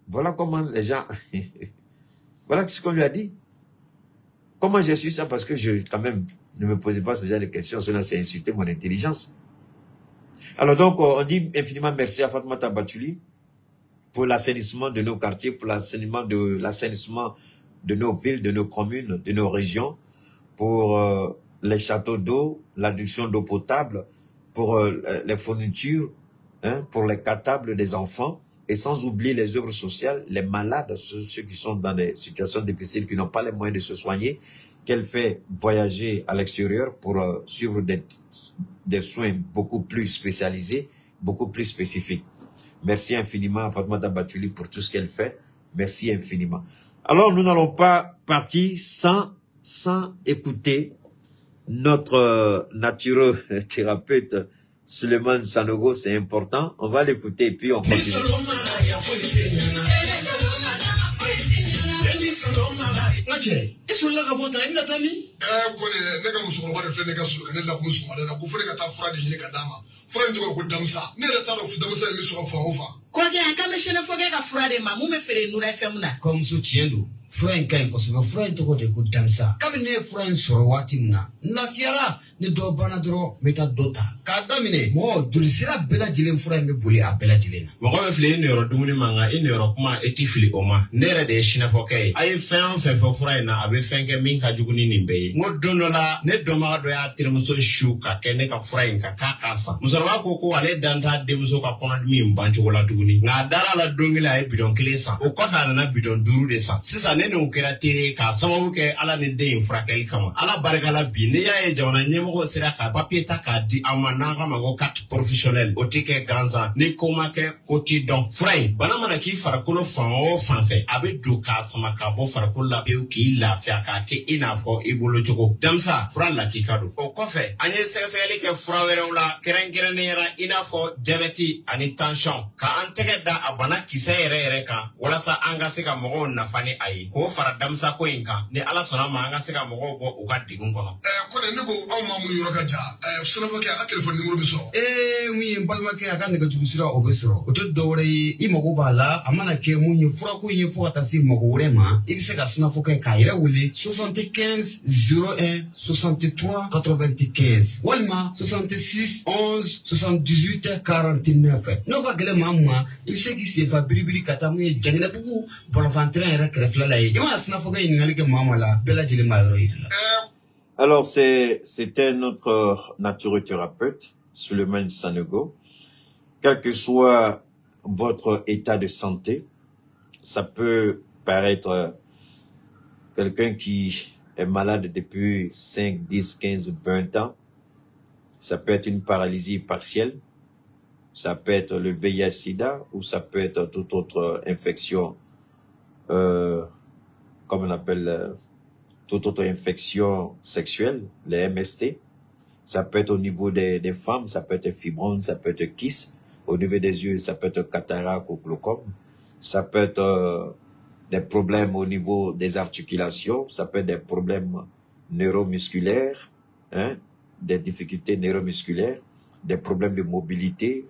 Voilà comment les gens... Voilà ce qu'on lui a dit. Comment j'ai su ça? Parce que quand même, ne me posez pas ce genre de questions, cela c'est insulter mon intelligence. Alors donc, on dit infiniment merci à Fatoumata Batouli pour l'assainissement de nos quartiers, pour l'assainissement de nos villes, de nos communes, de nos régions, pour les châteaux d'eau, l'adduction d'eau potable, pour les fournitures, hein, pour les cartables des enfants, et sans oublier les œuvres sociales, les malades, ceux qui sont dans des situations difficiles, qui n'ont pas les moyens de se soigner, qu'elle fait voyager à l'extérieur pour suivre des soins beaucoup plus spécialisés, beaucoup plus spécifiques. Merci infiniment à Fatoumata Batouli pour tout ce qu'elle fait. Merci infiniment. Alors, nous n'allons pas partir sans écouter notre naturothérapeute Suleiman Sanogo. C'est important. On va l'écouter et puis on continue. fura in ka ɲi kosɛbɛ. Fura in tɔgɔ de ko damisa. Kabini ne ye fura in sɔrɔ waati min na, n lafiyara. Ni dɔ banna dɔrɔn n bɛ taa dɔ ta. K'a daminɛ mɔgɔ joli sira bɛɛ lajɛlen fura in bɛ boli a bɛɛ lajɛlen na. Mɔgɔ min filɛ i niyɔrɔ dumuni man kan, i niyɔrɔ kuma i t'i fili o ma. Ne yɛrɛ de ye sinafɔkɛ ye. A ye fɛn o fɛn fɔ fura in na, a bɛ fɛn kɛ min ka jugu ni nin bɛɛ ye. N ko don dɔ la, ne dɔnbaga dɔ y'a terimuso su ka kɛ ne ka fura in kan k'a k'a san. Musokɔrɔba ko ale dan t'a denmuso ka kɔnɔdimi in ban cogo la tuguni. Nka a dara la don kelen a ye bidɔn 1 san. O kɔfɛ a nana bidɔn 5 de san. Sisan ne n'o kɛra teri k'a sababu kɛ Ala ni den in furakɛli kama. Ala barika la bi ne y'a ye jamana ɲɛmɔgɔ sera ka papier ta k'a di an ma n'an ka ma ko carte professionnelle. O tɛ kɛ gansan. Ni ko ma kɛ ko t'i dɔn. Fura in bana mana k'i farikolo fan o fan fɛ a bɛ don k'a sama ka bɔ farikolo la pewu k'i lafiya k'a kɛ i n'a fɔ i bolo cogo. Damisa fura lakika don. O kɔfɛ an ye sɛgɛsɛgɛli kɛ fura wɛrɛw la kɛrɛnkɛrɛnnenya i n'a fɔ diabète ani tension ka an tɛgɛ da a bana kisɛ yɛrɛ kan walasa an ka se ka mɔgɔw nafa ni a ye. K'o fara damisa ko in kan ni Ala sɔnna ma an ka se ka mɔgɔw bɔ u ka degun kɔnɔ. Kɔnɛ ne ko aw maa minnu yɔrɔ ka jan sɛnɛfɔkɛ a ka téléphone numéro bɛ sɔrɔ. Mun ye n balimakɛ a ka nɛgɛjuru sira o bɛ sɔrɔ. O tɛ dɔwɛrɛ ye i mago b'a la a mana kɛ mun ye furako ye fo ka taa se mago wɛrɛ ma i bɛ se ka sɛnɛfɔkɛ k'a yɛrɛ wele 75 01 63 95 walima 66 11 78 49 n'o ka gɛlɛn maa min ma i bɛ se k'i senfa biribiri ka taa mun ye Jaginɛbugu bɔlɔnfantɛrɛn yɛrɛ kɛrɛfɛla la ye i mana sɛnɛfɔkɛ ɲininkali kɛ maa ma la bɛɛ lajɛlen b'a yɔrɔ yira la. Alors, c'était notre naturothérapeute, Suleiman Sanogo. Quel que soit votre état de santé, ça peut paraître quelqu'un qui est malade depuis 5, 10, 15, 20 ans. Ça peut être une paralysie partielle. Ça peut être le VIH-Sida ou ça peut être toute autre infection, comme on appelle toute autre infection sexuelle, les MST. Ça peut être au niveau des femmes, ça peut être fibrome, ça peut être kyste. Au niveau des yeux, ça peut être cataracte ou glaucome. Ça peut être des problèmes au niveau des articulations, ça peut être des problèmes neuromusculaires, hein, des difficultés neuromusculaires, des problèmes de mobilité,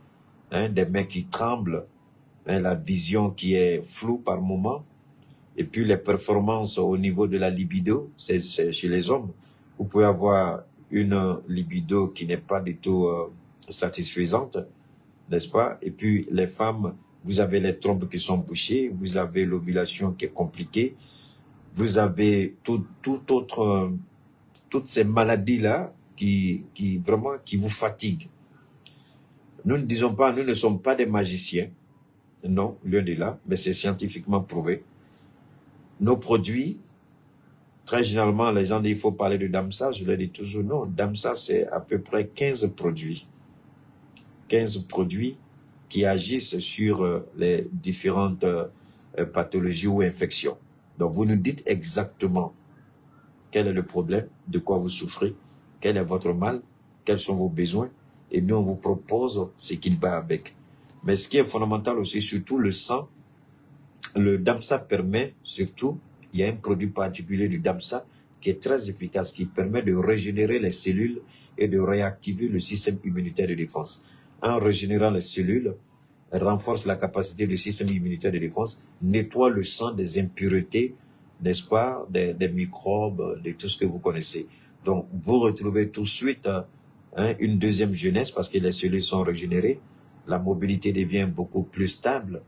hein, des mains qui tremblent, hein, la vision qui est floue par moment. Et puis les performances au niveau de la libido, c'est chez les hommes. Vous pouvez avoir une libido qui n'est pas du tout satisfaisante, n'est-ce pas? Et puis les femmes, vous avez les trompes qui sont bouchées, vous avez l'ovulation qui est compliquée, vous avez toutes ces maladies-là qui vraiment qui vous fatiguent. Nous ne disons pas, nous ne sommes pas des magiciens, non, loin de là, mais c'est scientifiquement prouvé. Nos produits, très généralement, les gens disent qu'il faut parler de Damsa. Je leur dis toujours non. Damsa, c'est à peu près 15 produits. 15 produits qui agissent sur les différentes pathologies ou infections. Donc, vous nous dites exactement quel est le problème, de quoi vous souffrez, quel est votre mal, quels sont vos besoins. Et nous, on vous propose ce qu'il va avec. Mais ce qui est fondamental aussi, surtout le sang, le Damsa permet surtout, il y a un produit particulier du Damsa qui est très efficace, qui permet de régénérer les cellules et de réactiver le système immunitaire de défense. En régénérant les cellules, renforce la capacité du système immunitaire de défense, nettoie le sang des impuretés n'est-ce pas, des microbes, de tout ce que vous connaissez. Donc, vous retrouvez tout de suite une deuxième jeunesse parce que les cellules sont régénérées, la mobilité devient beaucoup plus stable,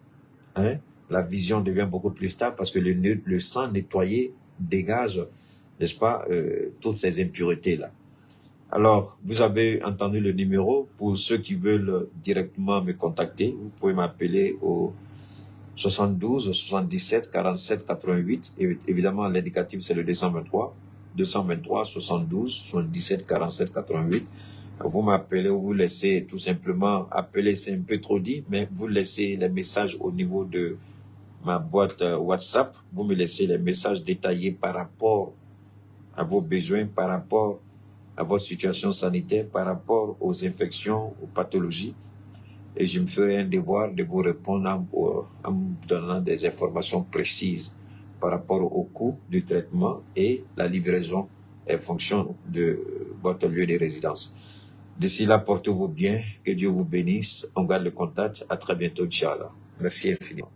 la vision devient beaucoup plus stable parce que le sang nettoyé dégage, n'est-ce pas, toutes ces impuretés-là. Alors, vous avez entendu le numéro. Pour ceux qui veulent directement me contacter, vous pouvez m'appeler au 72 77 47 88. Et évidemment, l'indicatif, c'est le 223 72 77 47 88. Vous m'appelez ou vous laissez tout simplement appeler, c'est un peu trop dit, mais vous laissez les messages au niveau de ma boîte WhatsApp. Vous me laissez les messages détaillés par rapport à vos besoins, par rapport à votre situation sanitaire, par rapport aux infections, aux pathologies. Et je me ferai un devoir de vous répondre en me donnant des informations précises par rapport au coût du traitement et la livraison en fonction de votre lieu de résidence. D'ici là, portez-vous bien, que Dieu vous bénisse. On garde le contact. À très bientôt, Inch'Allah. Merci infiniment.